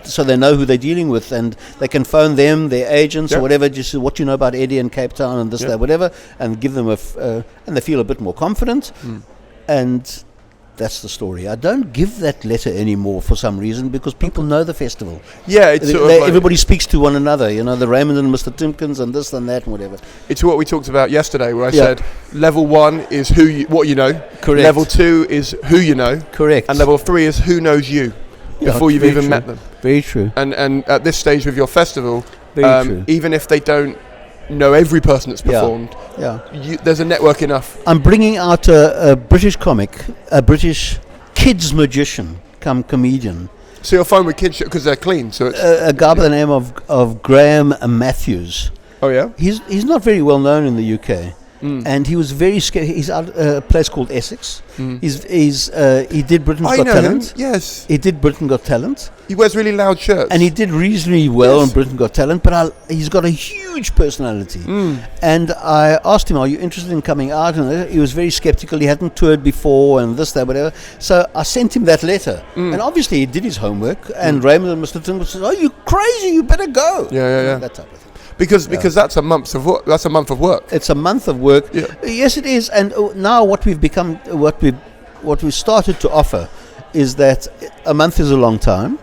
so they know who they're dealing with, and they can phone them, their agents or whatever, just what you know about Eddy and Cape Town and this, that, whatever, and give them and they feel a bit more confident. And That's the story. I don't give that letter anymore for some reason because people know the festival. Yeah, it's sort of like everybody speaks to one another. You know, the Raymond and Mr. Timkins and this and that and whatever. It's what we talked about yesterday, where I said level 1 is what you know. Correct. Level 2 is who you know. Correct. And level 3 is who knows you before you've even met them. Very true. And at this stage with your festival, very true. Even if they don't know every person that's performed, there's a network enough. I'm bringing out a British comic, a British kids magician, come comedian. So you're fine with kids because they're clean. So it's a guy by the name of Graham Matthews. Oh yeah. He's not very well known in the UK. And he was very scared. He's at a place called Essex. He did Britain's Got Talent. Yes. He did Britain Got Talent. He wears really loud shirts. And he did reasonably well on Britain Got Talent, but he's got a huge personality. And I asked him, are you interested in coming out? And he was very skeptical. He hadn't toured before and this, that, whatever. So I sent him that letter. And obviously he did his homework. And Raymond and Mr. Timkins said, oh, you crazy, you better go. Yeah. That type of thing. Because that's a month of work. That's a month of work. It's a month of work. Yeah. Yes, it is. And now what we've started to offer is that a month is a long time.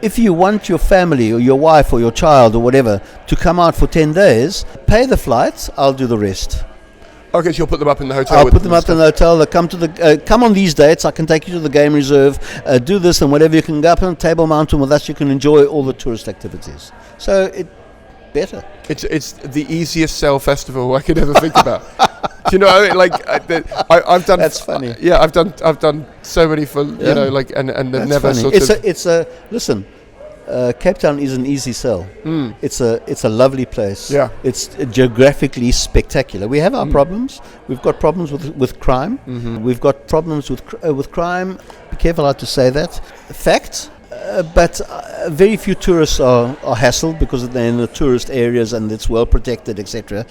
If you want your family or your wife or your child or whatever to come out for 10 days, pay the flights. I'll do the rest. Okay, so you'll put them up in the hotel. I'll put them up in the hotel. They'll come to come on these dates. I can take you to the game reserve. Do this and whatever. You can go up on Table Mountain with us. You can enjoy all the tourist activities. So better. It's the easiest sell festival I could ever think about. Do you know what I mean? Like I've done. That's funny. I've done so many for you know like and they've never funny. sort of. Listen. Cape Town is an easy sell. It's a lovely place. Yeah. It's geographically spectacular. We have our problems. We've got problems with crime. We've got problems with crime. Be careful how to say that. Fact. But very few tourists are hassled because they're in the tourist areas and it's well protected, etc.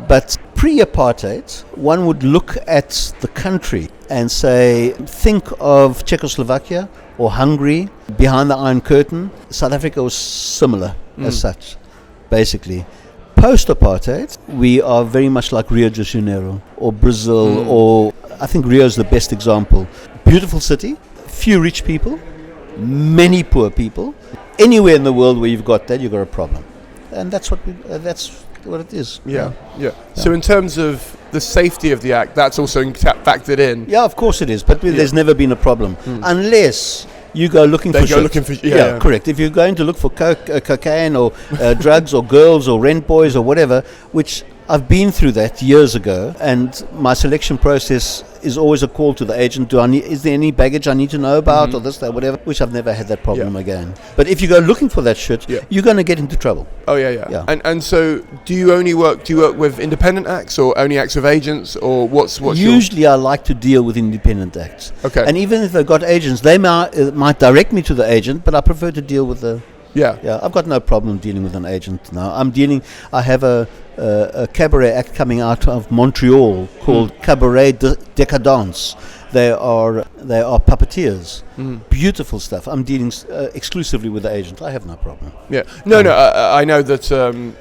But pre-apartheid, one would look at the country and say, think of Czechoslovakia or Hungary behind the Iron Curtain. South Africa was similar as such, basically. Post-apartheid, we are very much like Rio de Janeiro or Brazil, or I think Rio is the best example. Beautiful city, few rich people, many poor people. Anywhere in the world where you've got that, you've got a problem, and that's what it is. Yeah. So in terms of the safety of the act, that's also factored in. Yeah, of course it is. But there's never been a problem unless you go looking for shit. Yeah, correct. If you're going to look for cocaine or drugs or girls or rent boys or whatever, which I've been through that years ago, and my selection process is always a call to the agent. Is there any baggage I need to know about or this, that, whatever? Which I've never had that problem again. But if you go looking for that shit, you're going to get into trouble. Oh yeah. And so, do you work with independent acts or only acts with agents, or what's usually I like to deal with independent acts. Okay. And even if they've got agents, they might direct me to the agent, but I prefer to deal with the. Yeah, I've got no problem dealing with an agent now. I have a cabaret act coming out of Montreal called Cabaret Decadence. They are puppeteers. Beautiful stuff. I'm dealing exclusively with the agent. I have no problem. Yeah. No. I know that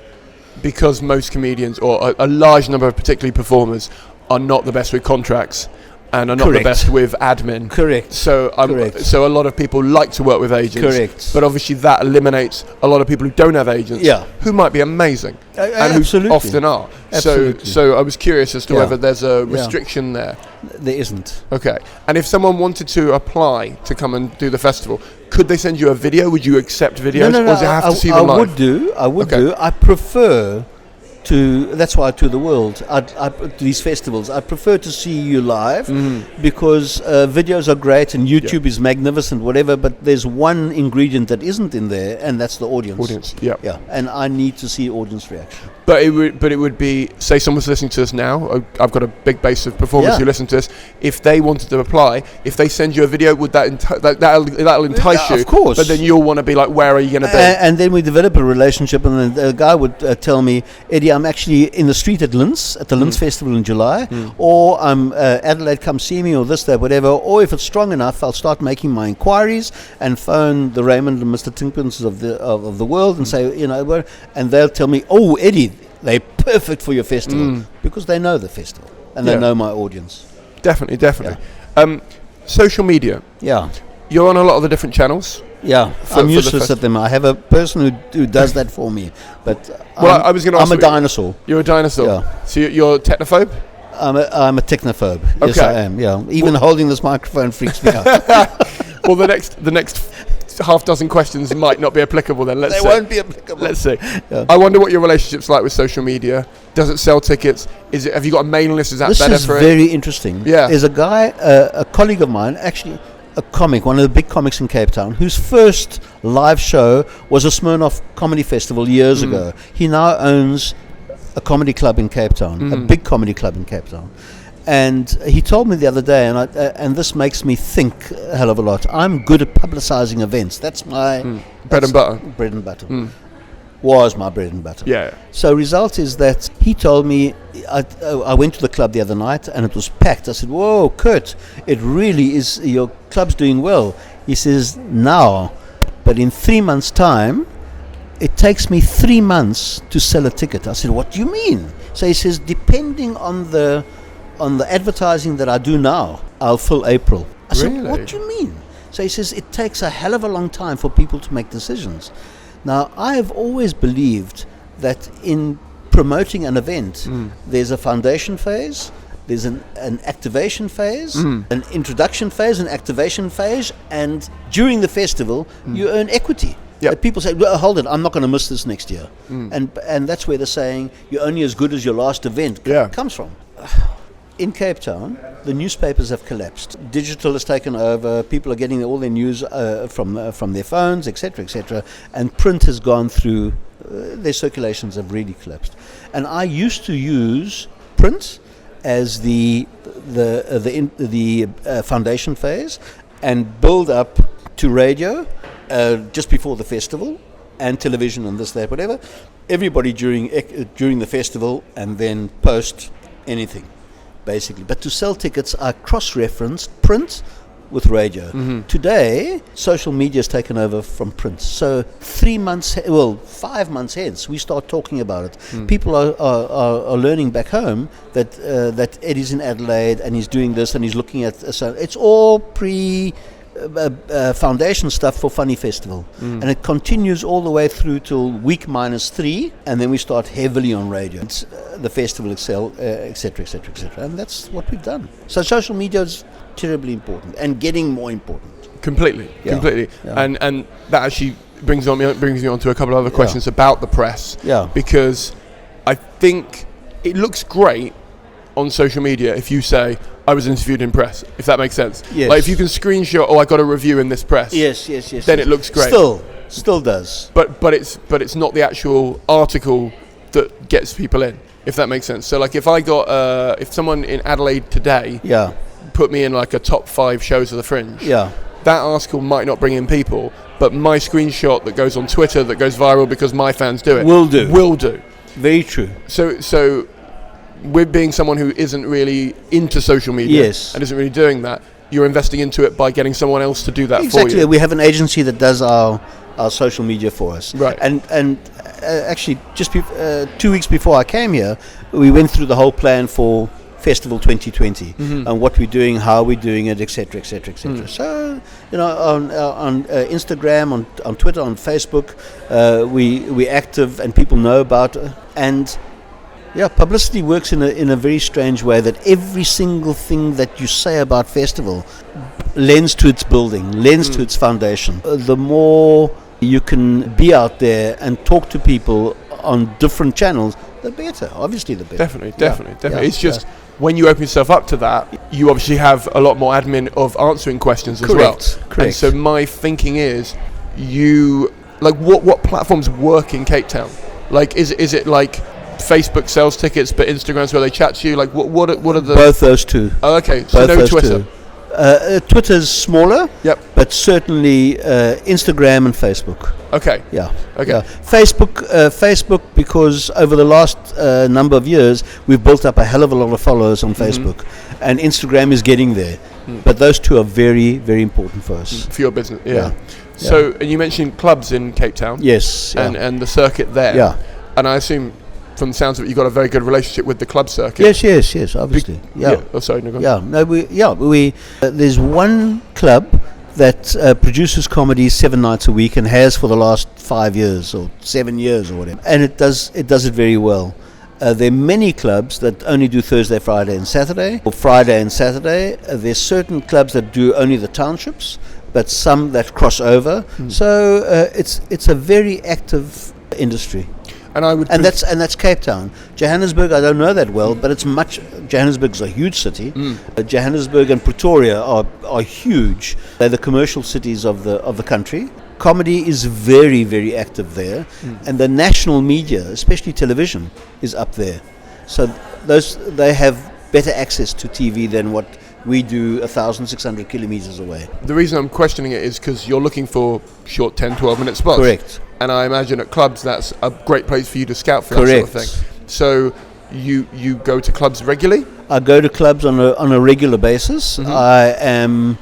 because most comedians or a large number of particularly performers are not the best with contracts. And are not the best with admin. Correct. So a lot of people like to work with agents. Correct. But obviously that eliminates a lot of people who don't have agents. Yeah. Who might be amazing. And absolutely. Who often are. Absolutely. So I was curious as to whether there's a restriction there. There isn't. Okay. And if someone wanted to apply to come and do the festival, could they send you a video? Would you accept videos? No. Or does it have to see them live? I would do. I prefer that's why I tour the world. These festivals, I prefer to see you live because videos are great and YouTube is magnificent, whatever. But there's one ingredient that isn't in there, and that's the audience. Yeah. And I need to see audience reaction. But it would be, say someone's listening to us now. I've got a big base of performers who listen to us. If they wanted to apply, if they send you a video, would that'll entice you? Of course. But then you'll want to be like, where are you going to be? And then we develop a relationship, and then the guy would tell me, Eddie, I'm actually in the street at Linz, at the Linz Festival in July, or I'm Adelaide, come see me, or this, that, whatever. Or if it's strong enough, I'll start making my inquiries and phone the Raymond and Mr. Timkins of the world and say, and they'll tell me, oh, Eddie, they're perfect for your festival because they know the festival and they know my audience. Definitely. social media. Yeah. You're on a lot of the different channels. Yeah, I'm useless at them. I have a person who does that for me. But I was going to ask. I'm a dinosaur. You're a dinosaur. Yeah. So you're a technophobe? I'm a technophobe. Okay. Yes, I am. Yeah. Even holding this microphone freaks me out. Well, the next half dozen questions might not be applicable then. They won't be applicable. Let's see. Yeah. I wonder what your relationship's like with social media. Does it sell tickets? Have you got a mailing list? Is that better for it? This is very interesting. Yeah. There's a guy, a colleague of mine, actually a comic, one of the big comics in Cape Town, whose first live show was a Smirnoff Comedy Festival years ago. He now owns a comedy club in Cape Town, a big comedy club in Cape Town. And he told me the other day, and this makes me think a hell of a lot. I'm good at publicizing events. That's my bread and butter. Bread and butter. Was my bread and butter. Yeah. So result is that he told me, I went to the club the other night and it was packed. I said, whoa, Kurt, it really is, your club's doing well. He says, now, but in 3 months' time, it takes me 3 months to sell a ticket. I said, what do you mean? So he says, depending on the advertising that I do now, I'll fill April. I said, what do you mean? So he says, it takes a hell of a long time for people to make decisions. Now, I have always believed that in promoting an event, there's a foundation phase, there's an activation phase, an introduction phase, an activation phase, and during the festival, you earn equity. Yep. People say, well, hold it, I'm not going to miss this next year. And that's where the saying, you're only as good as your last event comes from. In Cape Town, the newspapers have collapsed. Digital has taken over. People are getting all their news from their phones, etc., and print has gone through. Their circulations have really collapsed. And I used to use print as the foundation phase, and build up to radio just before the festival, and television and this, that, whatever. Everybody during the festival, and then post anything. Basically, but to sell tickets, I cross-reference print with radio. Today, social media has taken over from print. So 5 months hence, we start talking about it. People are learning back home that Eddy's in Adelaide and he's doing this and he's looking at. So it's all foundation stuff for Funny Festival, and it continues all the way through till week -3, and then we start heavily on radio. It's, the festival excel, etc., and that's what we've done. So social media is terribly important and getting more important. Completely. Yeah. And that actually brings me on to a couple of other questions about the press. Yeah. Because I think it looks great on social media if you say, I was interviewed in press, if that makes sense. Yes. Like if you can screenshot, I got a review in this press. Yes. Then it looks great. Still does. But it's not the actual article that gets people in, if that makes sense. So like if I got if someone in Adelaide today put me in like a top 5 shows of the Fringe, that article might not bring in people, but my screenshot that goes on Twitter that goes viral because my fans do it will do. Very true. So with being someone who isn't really into social media and isn't really doing that, you're investing into it by getting someone else to do that for you. Exactly. We have an agency that does our social media for us. Right. And actually, just 2 weeks before I came here, we went through the whole plan for Festival 2020 and what we're doing, how we're doing it, etc. So, on Instagram, on Twitter, on Facebook, we're active and people know about it. And publicity works in a very strange way, that every single thing that you say about festival lends to its building, lends to its foundation. The more you can be out there and talk to people on different channels, the better. Obviously, the better. Definitely. It's just when you open yourself up to that, you obviously have a lot more admin of answering questions as well. Correct. And so my thinking is, what platforms work in Cape Town? Like, is it like Facebook sells tickets, but Instagram's where they chat to you? Like, what are the... Both those two. Oh, okay. So no Twitter. Twitter's smaller. Yep. But certainly Instagram and Facebook. Okay. Yeah. Okay. Yeah. Facebook, because over the last number of years, we've built up a hell of a lot of followers on Facebook, and Instagram is getting there. But those two are very, very important for us. For your business, yeah. So, and you mentioned clubs in Cape Town. Yes. And the circuit there. Yeah. And I assume from the sounds of it, you've got a very good relationship with the club circuit. Yes, obviously. Oh, sorry, no, go on. Yeah, no, we there's one club that produces comedy 7 nights a week and has for the last 5 years or 7 years or whatever, and it does it very well. There are many clubs that only do Thursday, Friday and Saturday, or Friday and Saturday. There's certain clubs that do only the townships, but some that cross over. So it's a very active industry. And that's Cape Town. Johannesburg, I don't know that well, but it's much. Johannesburg is a huge city. Johannesburg and Pretoria are huge. They're the commercial cities of the country. Comedy is very, very active there, and the national media, especially television, is up there. So they have better access to TV than what we do 1,600 kilometers away. The reason I'm questioning it is because you're looking for short 10, 12-minute spots. Correct. And I imagine at clubs that's a great place for you to scout for that sort of thing. So you go to clubs regularly? I go to clubs on a regular basis. I am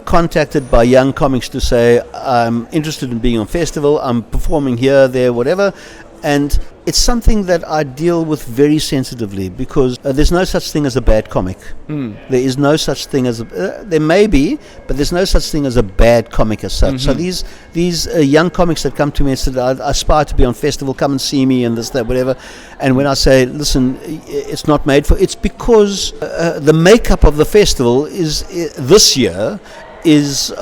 contacted by young comics to say, I'm interested in being on festival, I'm performing here, there, whatever. And it's something that I deal with very sensitively, because there's no such thing as a bad comic. There is no such thing as there may be, but there's no such thing as a bad comic as such. So these young comics that come to me and say, I aspire to be on festival, come and see me, and this, that, whatever. And when I say, listen, it's not made for, it's because the makeup of the festival is this year is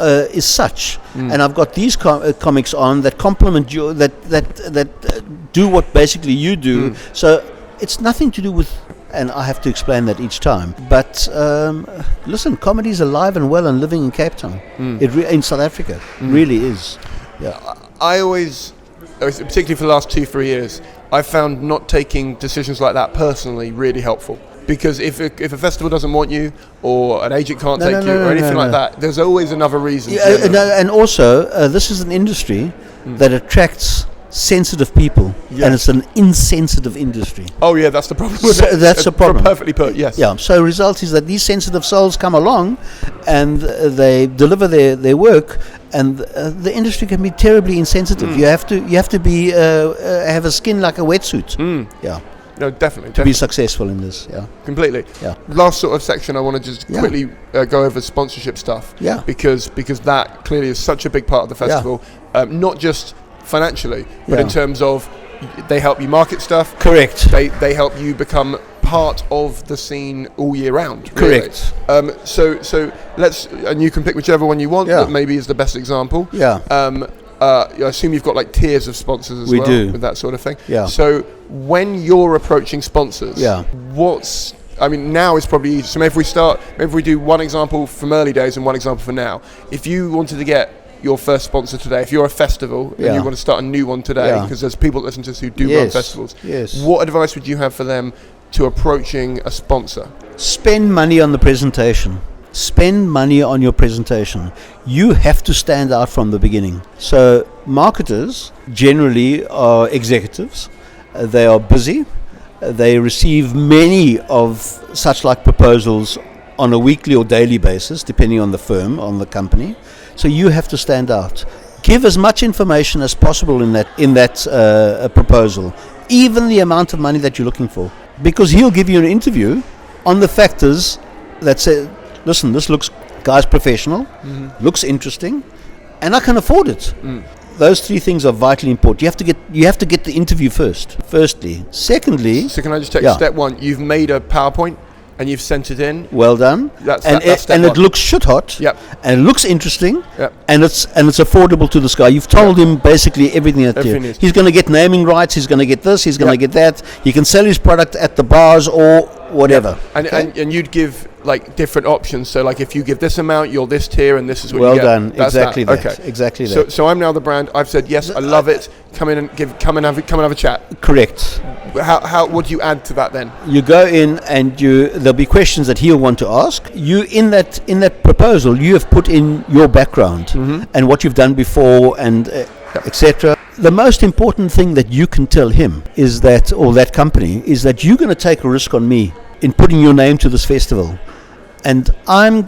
such, and I've got these comics on that complement you, that do what basically you do. So it's nothing to do with, and I have to explain that each time. But listen, comedy is alive and well and living in Cape Town. In South Africa, really is. Yeah, I always, particularly for the last 2-3 years, I've found not taking decisions like that personally really helpful. Because if a festival doesn't want you, or an agent can't take you, or anything like that, there's always another reason. And also, this is an industry that attracts sensitive people, and it's an insensitive industry. Oh yeah, that's the problem. That's the problem. Perfectly put. Yes. Yeah. So the result is that these sensitive souls come along, and they deliver their work, and the industry can be terribly insensitive. You have to be have a skin like a wetsuit. Yeah. No, definitely. To be successful in this, completely. Yeah. Last sort of section, I want to just quickly go over sponsorship stuff. Yeah. Because that clearly is such a big part of the festival, not just financially, but in terms of they help you market stuff. Correct. They help you become part of the scene all year round. Really. Correct. So let's, and you can pick whichever one you want. That maybe is the best example. Yeah. I assume you've got like tiers of sponsors as well. We do. With that sort of thing. Yeah. So when you're approaching sponsors, now is probably easy. So maybe if we do one example from early days and one example for now. If you wanted to get your first sponsor today, if you're a festival and you want to start a new one today, because there's people that listen to us who do run festivals, what advice would you have for them to approaching a sponsor? Spend money on the presentation. Spend money on your presentation. You have to stand out from the beginning. So marketers generally are executives. They are busy. They receive many of such like proposals on a weekly or daily basis, depending on the firm, on the company. So you have to stand out. Give as much information as possible in that proposal, even the amount of money that you're looking for, because he'll give you an interview on the factors that say, listen, this guy's professional, looks interesting, and I can afford it. Those three things are vitally important. You have to get the interview firstly. Secondly, so can I just take step one? You've made a PowerPoint and you've sent it in. Well done. That's step one. It looks shit hot. Yep. And it looks interesting. Yep. And it's affordable to this guy. You've told him basically everything that he's going to get naming rights. He's going to get this. He's going to get that. He can sell his product at the bars or whatever. And you'd give like different options. So like if you give this amount, you're this tier, and this is what you get. Well done. Exactly that. Okay. Exactly that. So I'm now the brand. I've said yes. I love it. Come and have a chat. Correct. How what do you add to that then? You go in and there'll be questions that he'll want to ask. You in that proposal, you have put in your background and what you've done before and etc. The most important thing that you can tell him is that, or that company, is that you're going to take a risk on me in putting your name to this festival. And I'm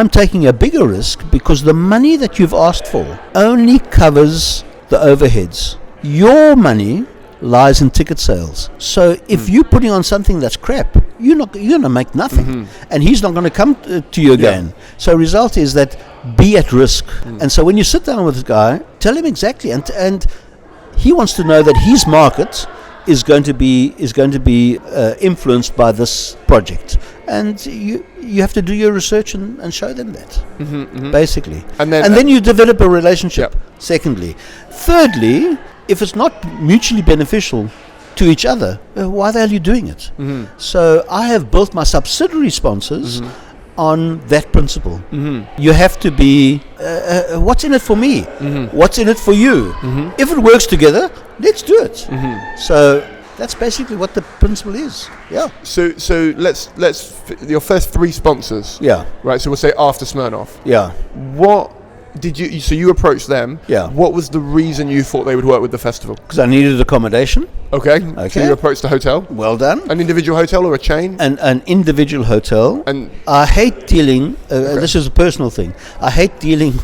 taking a bigger risk because the money that you've asked for only covers the overheads. Your money lies in ticket sales. So if you're putting on something that's crap, you're going to make nothing, and he's not going to come to you again. So result is that be at risk. And so when you sit down with this guy, tell him exactly, and he wants to know that his market is going to be influenced by this project, and you have to do your research and show them that, basically, and then you develop a relationship. Secondly, thirdly, if it's not mutually beneficial to each other, why the hell are you doing it? So I have built my subsidiary sponsors on that principle. You have to be what's in it for me, what's in it for you. If it works together, let's do it. So that's basically what the principle is. So let's your first 3 sponsors, right, so we'll say after Smirnoff, what did you approached them, what was the reason you thought they would work with the festival? Because I needed accommodation. Okay. So you approached the hotel. Well done. An individual hotel or a chain? An individual hotel. And I hate dealing, this is a personal thing, I hate dealing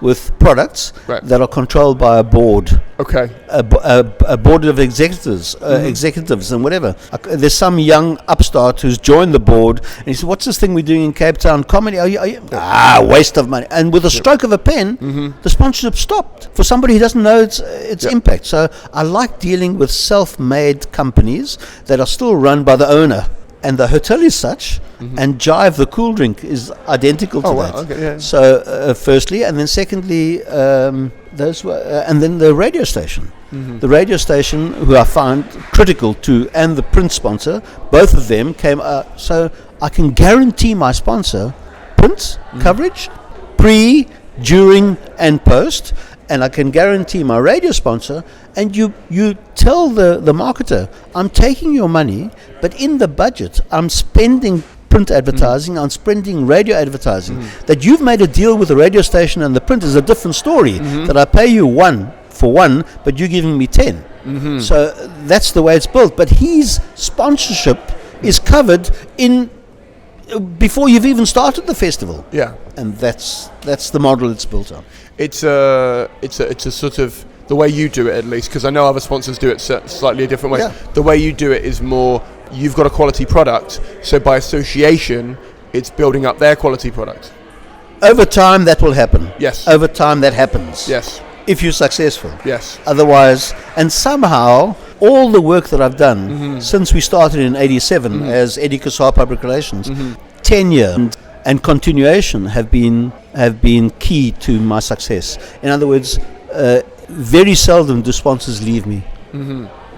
with products that are controlled by a board. Okay. A board of executives and whatever. There's some young upstart who's joined the board, and he said, "What's this thing we're doing in Cape Town? Comedy? Waste of money." And with a stroke of a pen, the sponsorship stopped for somebody who doesn't know its impact. So I like dealing with self-made companies that are still run by the owner. And the hotel is such, and Jive, the cool drink, is identical to that. Okay, So, firstly, and then secondly, those were, and then the radio station. The radio station, who I found critical to, and the print sponsor, both of them came. So I can guarantee my sponsor print coverage, pre, during, and post. And I can guarantee my radio sponsor, and you tell the marketer, I'm taking your money, but in the budget, I'm spending print advertising, I'm spending radio advertising. That you've made a deal with the radio station and the print is a different story. That I pay you 1 for 1, but you're giving me 10. So that's the way it's built. But his sponsorship is covered in before you've even started the festival. And that's the model it's built on. It's a sort of the way you do it, at least, because I know other sponsors do it slightly a different way. The way you do it is more, you've got a quality product, so by association it's building up their quality product. Over time that will happen. Yes. Over time that happens. Yes. If you're successful. Yes. Otherwise, and somehow all the work that I've done since we started in 87 as Eddy Cassar Public Relations, tenure and continuation have been key to my success. In other words, very seldom do sponsors leave me,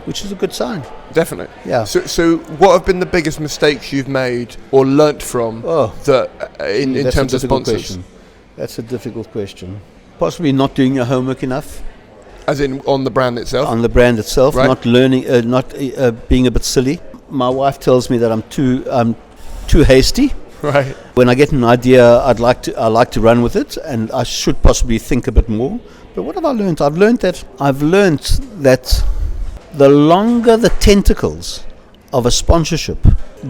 which is a good sign. Definitely. Yeah. So what have been the biggest mistakes you've made or learnt from in terms of sponsors? Question. That's a difficult question. Possibly not doing your homework enough. As in on the brand itself? On the brand itself, right. Not learning, being a bit silly. My wife tells me that I'm too hasty. Right. When I get an idea, I like to run with it, and I should possibly think a bit more. But what have I learned? I've learned that the longer the tentacles of a sponsorship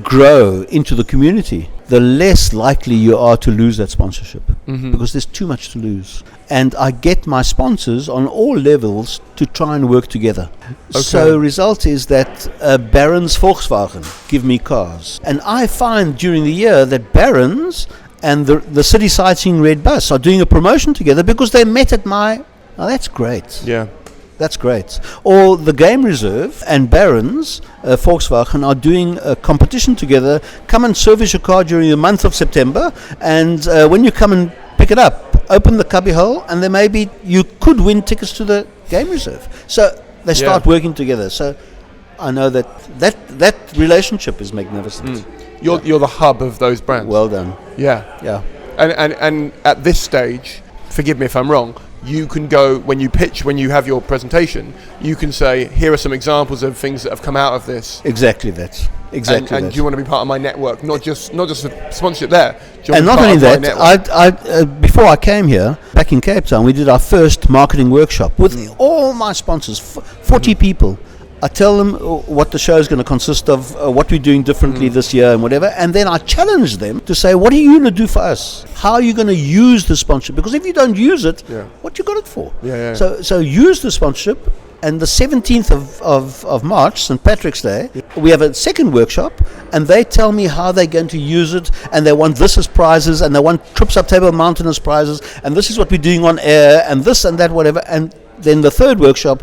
grow into the community, the less likely you are to lose that sponsorship, because there's too much to lose. And I get my sponsors on all levels to try and work together. Okay. So result is that Barron's Volkswagen give me cars. And I find during the year that Barron's and the City Sightseeing Red Bus are doing a promotion together because they met at my... Oh, that's great. Yeah. That's great. Or the Game Reserve and Barron's Volkswagen are doing a competition together. Come and service your car during the month of September, and when you come and pick it up, open the cubby hole, and then maybe you could win tickets to the Game Reserve. So they start working together. So I know that relationship is magnificent. You're the hub of those brands. Well done. Yeah. And at this stage, forgive me if I'm wrong, you can go, when you pitch, when you have your presentation, you can say, here are some examples of things that have come out of this. Exactly that. And do you want to be part of my network? Not just a sponsorship there. And not only that, I before I came here, back in Cape Town, we did our first marketing workshop with all my sponsors, 40 people. I tell them what the show is going to consist of, what we're doing differently this year and whatever, and then I challenge them to say, what are you going to do for us? How are you going to use the sponsorship? Because if you don't use it, what you got it for? Yeah. So use the sponsorship, And the 17th of March, St. Patrick's Day, we have a second workshop, and they tell me how they're going to use it, and they want this as prizes, and they want trips up Table Mountain as prizes, and this is what we're doing on air, and this and that, whatever. And then the third workshop,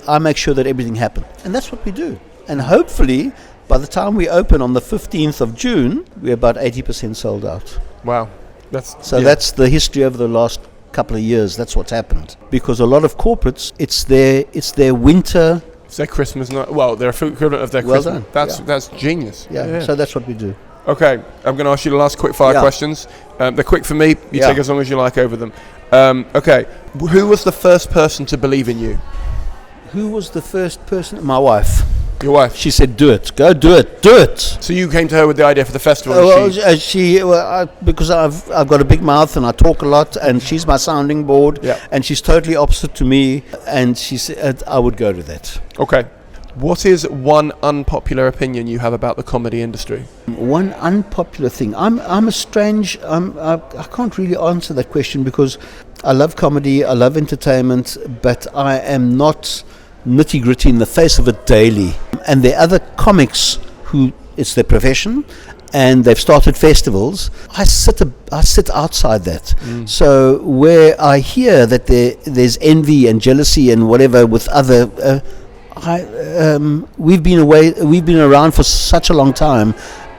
I make sure that everything happens. And that's what we do. And hopefully, by the time we open on the 15th of June, we're about 80% sold out. Wow. That's the history over the last couple of years. That's what's happened. Because a lot of corporates, it's their winter. It's their Christmas night. Well, they're equivalent of their Christmas. That's genius. Yeah, so that's what we do. Okay, I'm going to ask you the last quick fire questions. They're quick for me. You take as long as you like over them. Okay, who was the first person to believe in you? Who was the first person? My wife. Your wife? She said, do it. Go do it. Do it. So you came to her with the idea for the festival? Because I've got a big mouth and I talk a lot, and she's my sounding board, and she's totally opposite to me, and she said I would go to that. Okay. What is one unpopular opinion you have about the comedy industry? One unpopular thing. I can't really answer that question because I love comedy, I love entertainment, but I am not nitty-gritty in the face of it daily. And there are other comics who it's their profession and they've started festivals. I sit outside that. So where I hear that there's envy and jealousy and whatever with other we've been around for such a long time,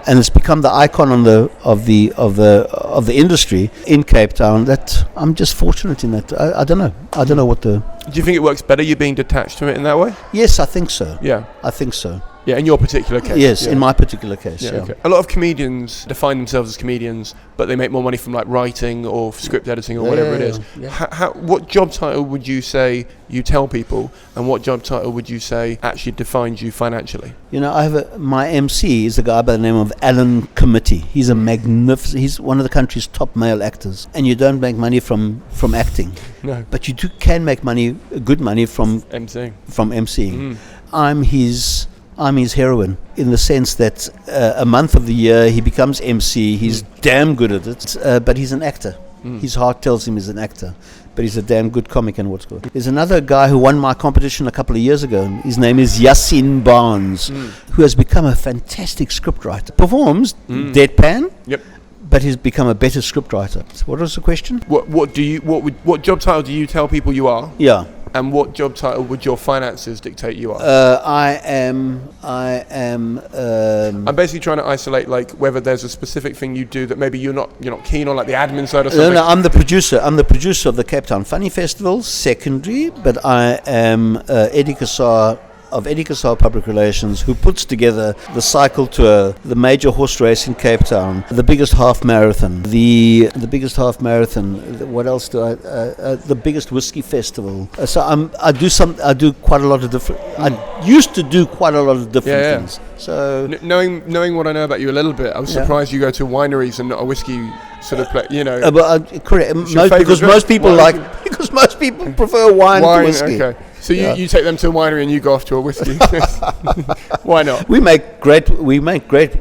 and it's become the icon of the industry in Cape Town, that I'm just fortunate in that. I don't know what the. Do you think it works better you being detached from it in that way? Yes, I think so. Yeah, I think so. Yeah, in your particular case. Yes, in my particular case. Yeah. Okay. A lot of comedians define themselves as comedians, but they make more money from like writing or script editing or whatever it is. Yeah. What job title would you say you tell people, and what job title would you say actually defines you financially? You know, my MC is a guy by the name of Alan Committee. He's a magnificent. He's one of the country's top male actors, and you don't make money from acting. No. But you can make good money from emceeing. I'm his heroine, in the sense that a month of the year he becomes MC. He's damn good at it, but he's an actor. His heart tells him he's an actor, but he's a damn good comic and what's good. There's another guy who won my competition a couple of years ago. His name is Yasin Barnes, who has become a fantastic scriptwriter. Performs deadpan. Yep. But he's become a better scriptwriter. What was the question? What job title do you tell people you are? Yeah. And what job title would your finances dictate you are? I'm basically trying to isolate like whether there's a specific thing you do that maybe you're not keen on, like the admin side or something. No, I'm the producer. I'm the producer of the Cape Town Funny Festival, secondary. But I am Eddy Cassar of Eddy Cassar Public Relations, who puts together the cycle tour, the major horse race in Cape Town, the biggest half marathon, the biggest half marathon. What else do I? The biggest whiskey festival. So I do quite a lot of different. I used to do quite a lot of different things. So knowing what I know about you a little bit, I was surprised you go to wineries and not a whiskey sort of place. Correct. Because most people prefer wine to whiskey. Okay. So you take them to a winery and you go off to a whiskey. Why not?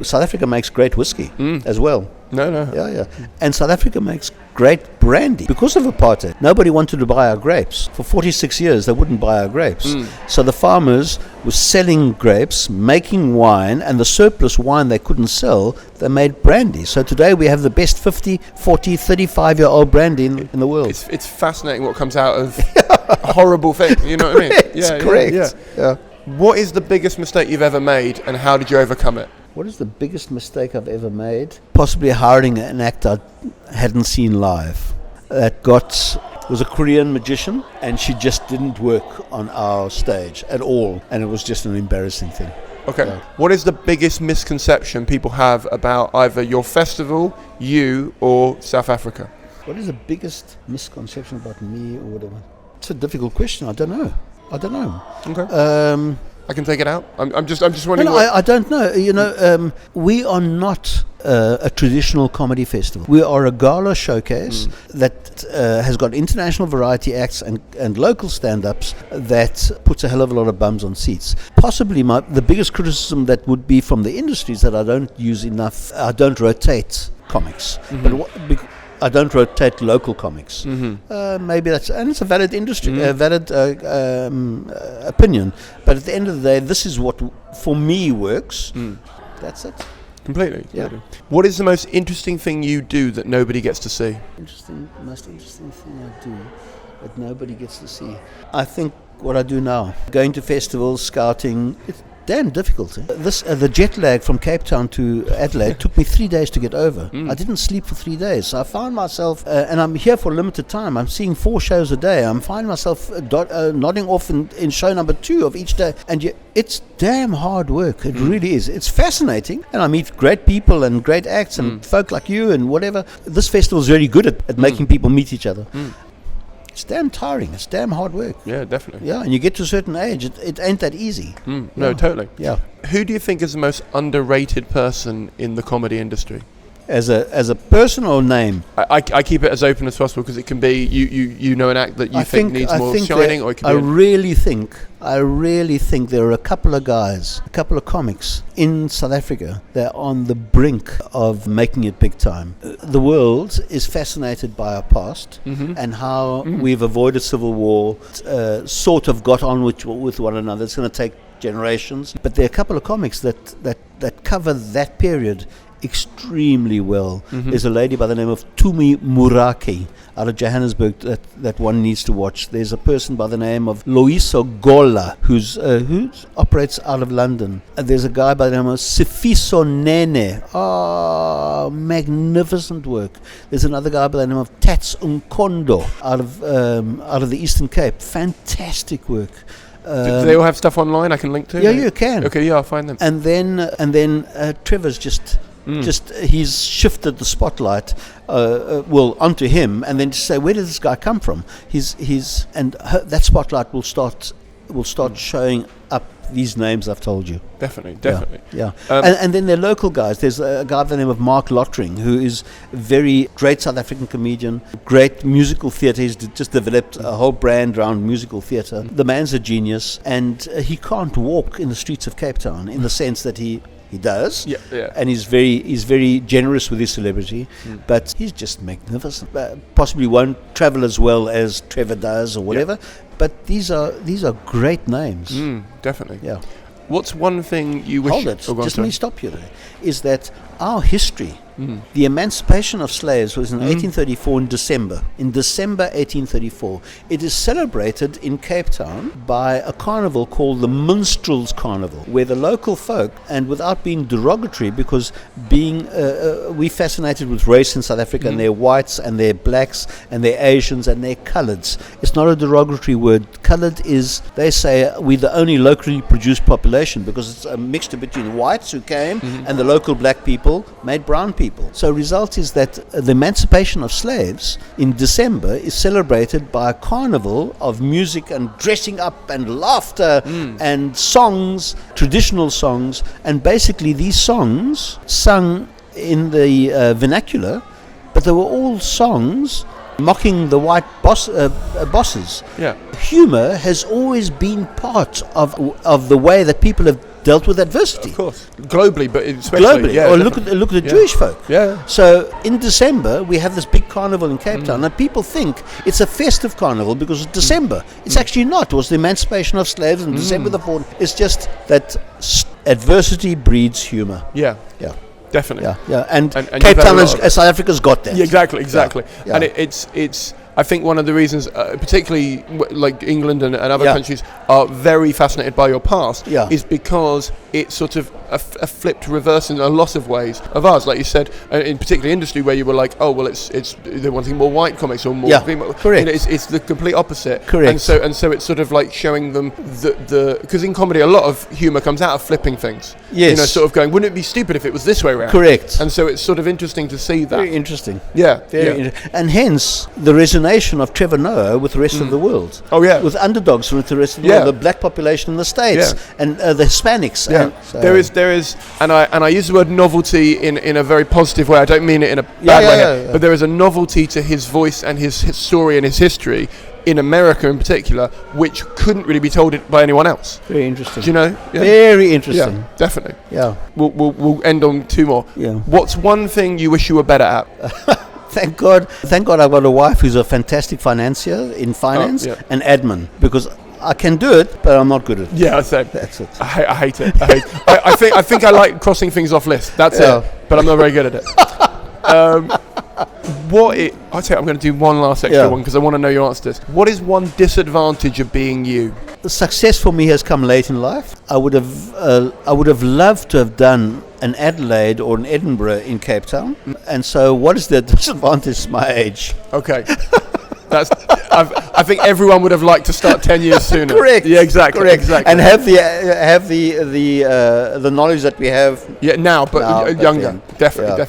South Africa makes great whiskey as well. No. Yeah. And South Africa makes great brandy. Because of apartheid, nobody wanted to buy our grapes. For 46 years, they wouldn't buy our grapes. So the farmers were selling grapes, making wine, and the surplus wine they couldn't sell, they made brandy. So today we have the best 50, 40, 35-year-old brandy in the world. It's fascinating what comes out of a horrible thing. You know what I mean? Yeah, correct. Yeah. What is the biggest mistake you've ever made, and how did you overcome it? What is the biggest mistake I've ever made? Possibly hiring an actor I hadn't seen live. Was a Korean magician, and she just didn't work on our stage at all, and it was just an embarrassing thing. Okay. Yeah. What is the biggest misconception people have about either your festival, you, or South Africa? What is the biggest misconception about me or whatever? It's a difficult question. I don't know. Okay. I can take it out. I'm just wondering. No, I don't know. We are not a traditional comedy festival. We are a gala showcase that has got international variety acts and local stand-ups that puts a hell of a lot of bums on seats. Possibly the biggest criticism that would be from the industry is that I don't use enough. I don't rotate comics, but I don't rotate local comics. Maybe that's, and it's a valid industry, a valid opinion. But at the end of the day, this is what for me works. That's it. Completely. Yeah. What is the most interesting thing you do that nobody gets to see? Most interesting thing I do that nobody gets to see. I think what I do now, going to festivals, scouting, it's damn difficult. The jet lag from Cape Town to Adelaide took me 3 days to get over. I didn't sleep for 3 days. So I found myself, and I'm here for a limited time, I'm seeing 4 shows a day. I'm finding myself nodding off in show number 2 of each day. And it's damn hard work. It really is. It's fascinating. And I meet great people and great acts and folk like you and whatever. This festival is very good at making people meet each other. It's damn tiring. It's damn hard work. Yeah, definitely. Yeah, and you get to a certain age, it ain't that easy. No, totally. Yeah. Who do you think is the most underrated person in the comedy industry? As a personal name, I keep it as open as possible because it can be you know an act that you think needs more shining, or it can be. I really think there are a couple of guys, a couple of comics in South Africa that are on the brink of making it big time. The world is fascinated by our past and how we've avoided civil war, sort of got on with one another. It's going to take generations, but there are a couple of comics that cover that period extremely well. There's a lady by the name of Tumi Muraki out of Johannesburg that one needs to watch. There's a person by the name of Loiso Gola who operates out of London. There's a guy by the name of Sifiso Nene. Magnificent work. There's another guy by the name of Tats Unkondo out of the Eastern Cape. Fantastic work. Do they all have stuff online I can link to? Yeah, you can. Okay, yeah, I'll find them. And then Trevor's just he's shifted the spotlight onto him, and then to say, where did this guy come from? That spotlight will start showing up these names I've told you. Definitely. Yeah. And then there are local guys. There's a guy by the name of Mark Lottering, who is a very great South African comedian, great musical theatre. He's just developed a whole brand around musical theatre. The man's a genius, and he can't walk in the streets of Cape Town in the sense that he does, and he's very generous with his celebrity, but he's just magnificent. Possibly won't travel as well as Trevor does or whatever, but these are great names. Definitely. Yeah. What's one thing you wish? Hold it. Just let me stop you there. Is that our history? The emancipation of slaves was in 1834 in December. In December 1834, it is celebrated in Cape Town by a carnival called the Minstrels Carnival, where the local folk, and without being derogatory, because we fascinated with race in South Africa, and they're whites and they're blacks and they're Asians and they're coloureds. It's not a derogatory word. Coloured is, they say, we're the only locally produced population because it's a mixture between whites who came and the local black people made brown people. So the result is that the emancipation of slaves in December is celebrated by a carnival of music and dressing up and laughter and songs, traditional songs, and basically these songs sung in the vernacular, but they were all songs mocking the white bosses. Yeah. Humor has always been part of the way that people have dealt with adversity. Of course. Globally, but especially. Globally. Yeah, or look at the Jewish folk. Yeah. So in December, we have this big carnival in Cape Town, and people think it's a festive carnival because it's December. It's actually not. It was the emancipation of slaves in December the 4th. It's just that adversity breeds humor. Yeah. Yeah. Definitely. Yeah. And Cape Town, South Africa's got that. Yeah, exactly. Yeah. And it's I think one of the reasons, particularly like England and other countries, are very fascinated by your past is because it's sort of a flipped reverse in a lot of ways of ours. Like you said, in particular industry where you were like, oh well, it's they're wanting more white comics or more female. Correct. You know, it's the complete opposite. Correct. And so it's sort of like showing them the because in comedy a lot of humour comes out of flipping things. Yes. You know, sort of going, wouldn't it be stupid if it was this way around? Correct. And so it's sort of interesting to see that. Very interesting. Yeah. Very and hence the resonance of Trevor Noah with the rest of the world. Oh yeah. With underdogs with the rest of the world, the black population in the States and the Hispanics. Yeah. And there is, and I use the word novelty in a very positive way. I don't mean it in a bad way. But there is a novelty to his voice and his story and his history in America in particular, which couldn't really be told by anyone else. Very interesting. Do you know? Yeah. Very interesting. Yeah, definitely. Yeah. We'll end on two more. Yeah. What's one thing you wish you were better at? Thank God I've got a wife who's a fantastic financier in finance and admin, because I can do it, but I'm not good at it. Yeah, same. That's it. I hate it. I think I like crossing things off lists. That's it. But I'm not very good at it. I'll tell you, I'm going to do one last extra one because I want to know your answer to this. What is one disadvantage of being you? The success for me has come late in life. I would have loved to have done an Adelaide or an Edinburgh in Cape Town. And so what is the disadvantage to my age? Okay. I think everyone would have liked to start 10 years sooner. Correct. Yeah, exactly. Correct. Exactly. And have the knowledge that we have. Yeah, now, but younger. Definitely.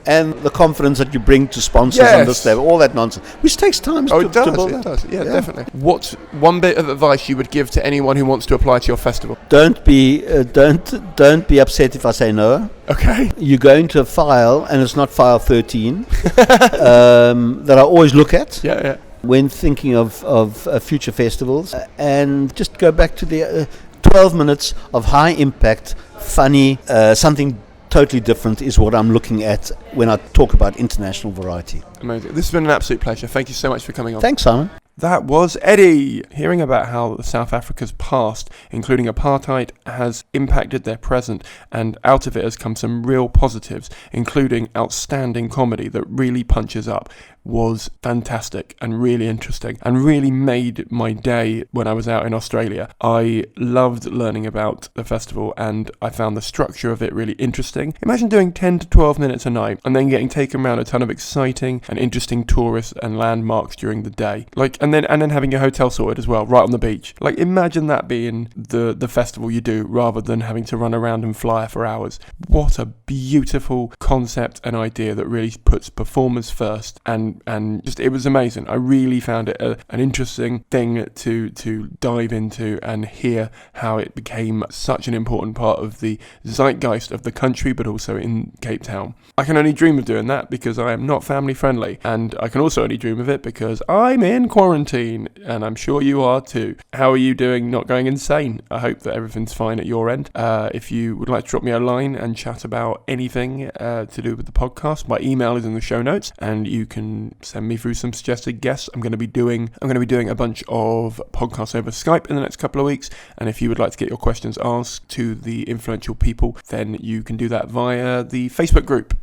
And the confidence that you bring to sponsors on this level, all that nonsense, which takes time. It does. Yeah, definitely. What's one bit of advice you would give to anyone who wants to apply to your festival? Don't be upset if I say no. Okay. You go into a file, and it's not file 13 that I always look at. Yeah. When thinking of future festivals, and just go back to the 12 minutes of high impact, funny, something totally different is what I'm looking at when I talk about international variety. Amazing. This has been an absolute pleasure. Thank you so much for coming on. Thanks, Simon. That was Eddy. Hearing about how South Africa's past, including apartheid, has impacted their present, and out of it has come some real positives, including outstanding comedy that really punches up, was fantastic and really interesting and really made my day when I was out in Australia. I loved learning about the festival and I found the structure of it really interesting. Imagine doing 10 to 12 minutes a night and then getting taken around a ton of exciting and interesting tourists and landmarks during the day. And then having your hotel sorted as well, right on the beach. Imagine that being the festival you do rather than having to run around and fly for hours. What a beautiful concept and idea that really puts performers first, and just it was amazing. I really found it an interesting thing to dive into and hear how it became such an important part of the zeitgeist of the country, but also in Cape Town. I can only dream of doing that because I am not family friendly, and I can also only dream of it because I'm in quarantine, and I'm sure you are too. How are you doing? Not going insane? I hope that everything's fine at your end. If you would like to drop me a line and chat about anything to do with the podcast, my email is in the show notes, and you can send me through some suggested guests. I'm going to be doing a bunch of podcasts over Skype in the next couple of weeks, and if you would like to get your questions asked to the influential people, then you can do that via the Facebook group.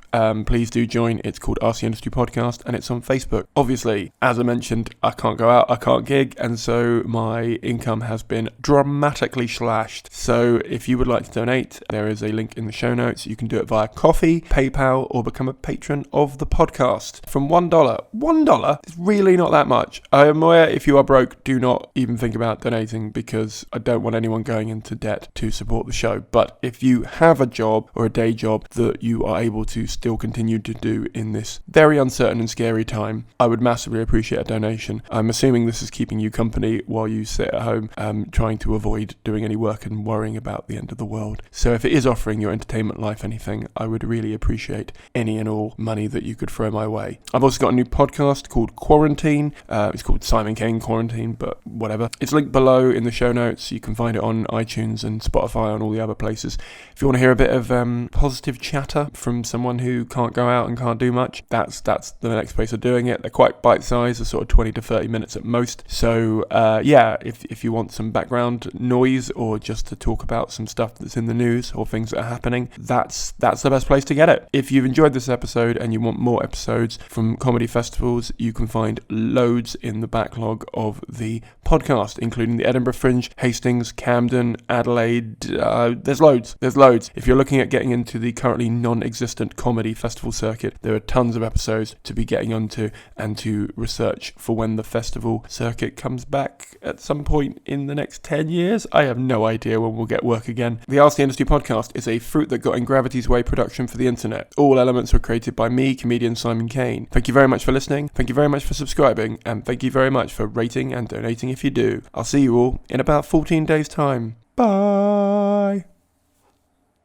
Please do join. It's called RC Industry Podcast, and it's on Facebook. Obviously, as I mentioned, I can't go out, I can't gig, and so my income has been dramatically slashed. So if you would like to donate, there is a link in the show notes. You can do it via Coffee, PayPal, or become a patron of the podcast from $1. $1 is really not that much. I am aware if you are broke, do not even think about donating because I don't want anyone going into debt to support the show. But if you have a job or a day job that you are able to still continue to do in this very uncertain and scary time, I would massively appreciate a donation. I'm assuming this is keeping you company while you sit at home trying to avoid doing any work and worrying about the end of the world. So if it is offering your entertainment life anything, I would really appreciate any and all money that you could throw my way. I've also got a new podcast called Quarantine. It's called Simon Caine Quarantine, but whatever. It's linked below in the show notes. You can find it on iTunes and Spotify and all the other places. If you want to hear a bit of positive chatter from someone who can't go out and can't do much, that's the next place of doing it. They're quite bite-sized, they're sort of 20 to 30 minutes at most. So if you want some background noise or just to talk about some stuff that's in the news or things that are happening, that's the best place to get it. If you've enjoyed this episode and you want more episodes from comedy festivals, you can find loads in the backlog of the podcast, including the Edinburgh Fringe, Hastings, Camden, Adelaide. There's loads. If you're looking at getting into the currently non-existent comedy festival circuit, there are tons of episodes to be getting onto and to research for when the festival circuit comes back at some point in the next 10 years. I have no idea when we'll get work again. The RC Industry Podcast is a Fruit That Got in Gravity's Way production for the internet. All elements were created by me, comedian Simon Caine. Thank you very much for listening. Thank you very much for subscribing, and thank you very much for rating and donating if you do. I'll see you all in about 14 days' time. Bye.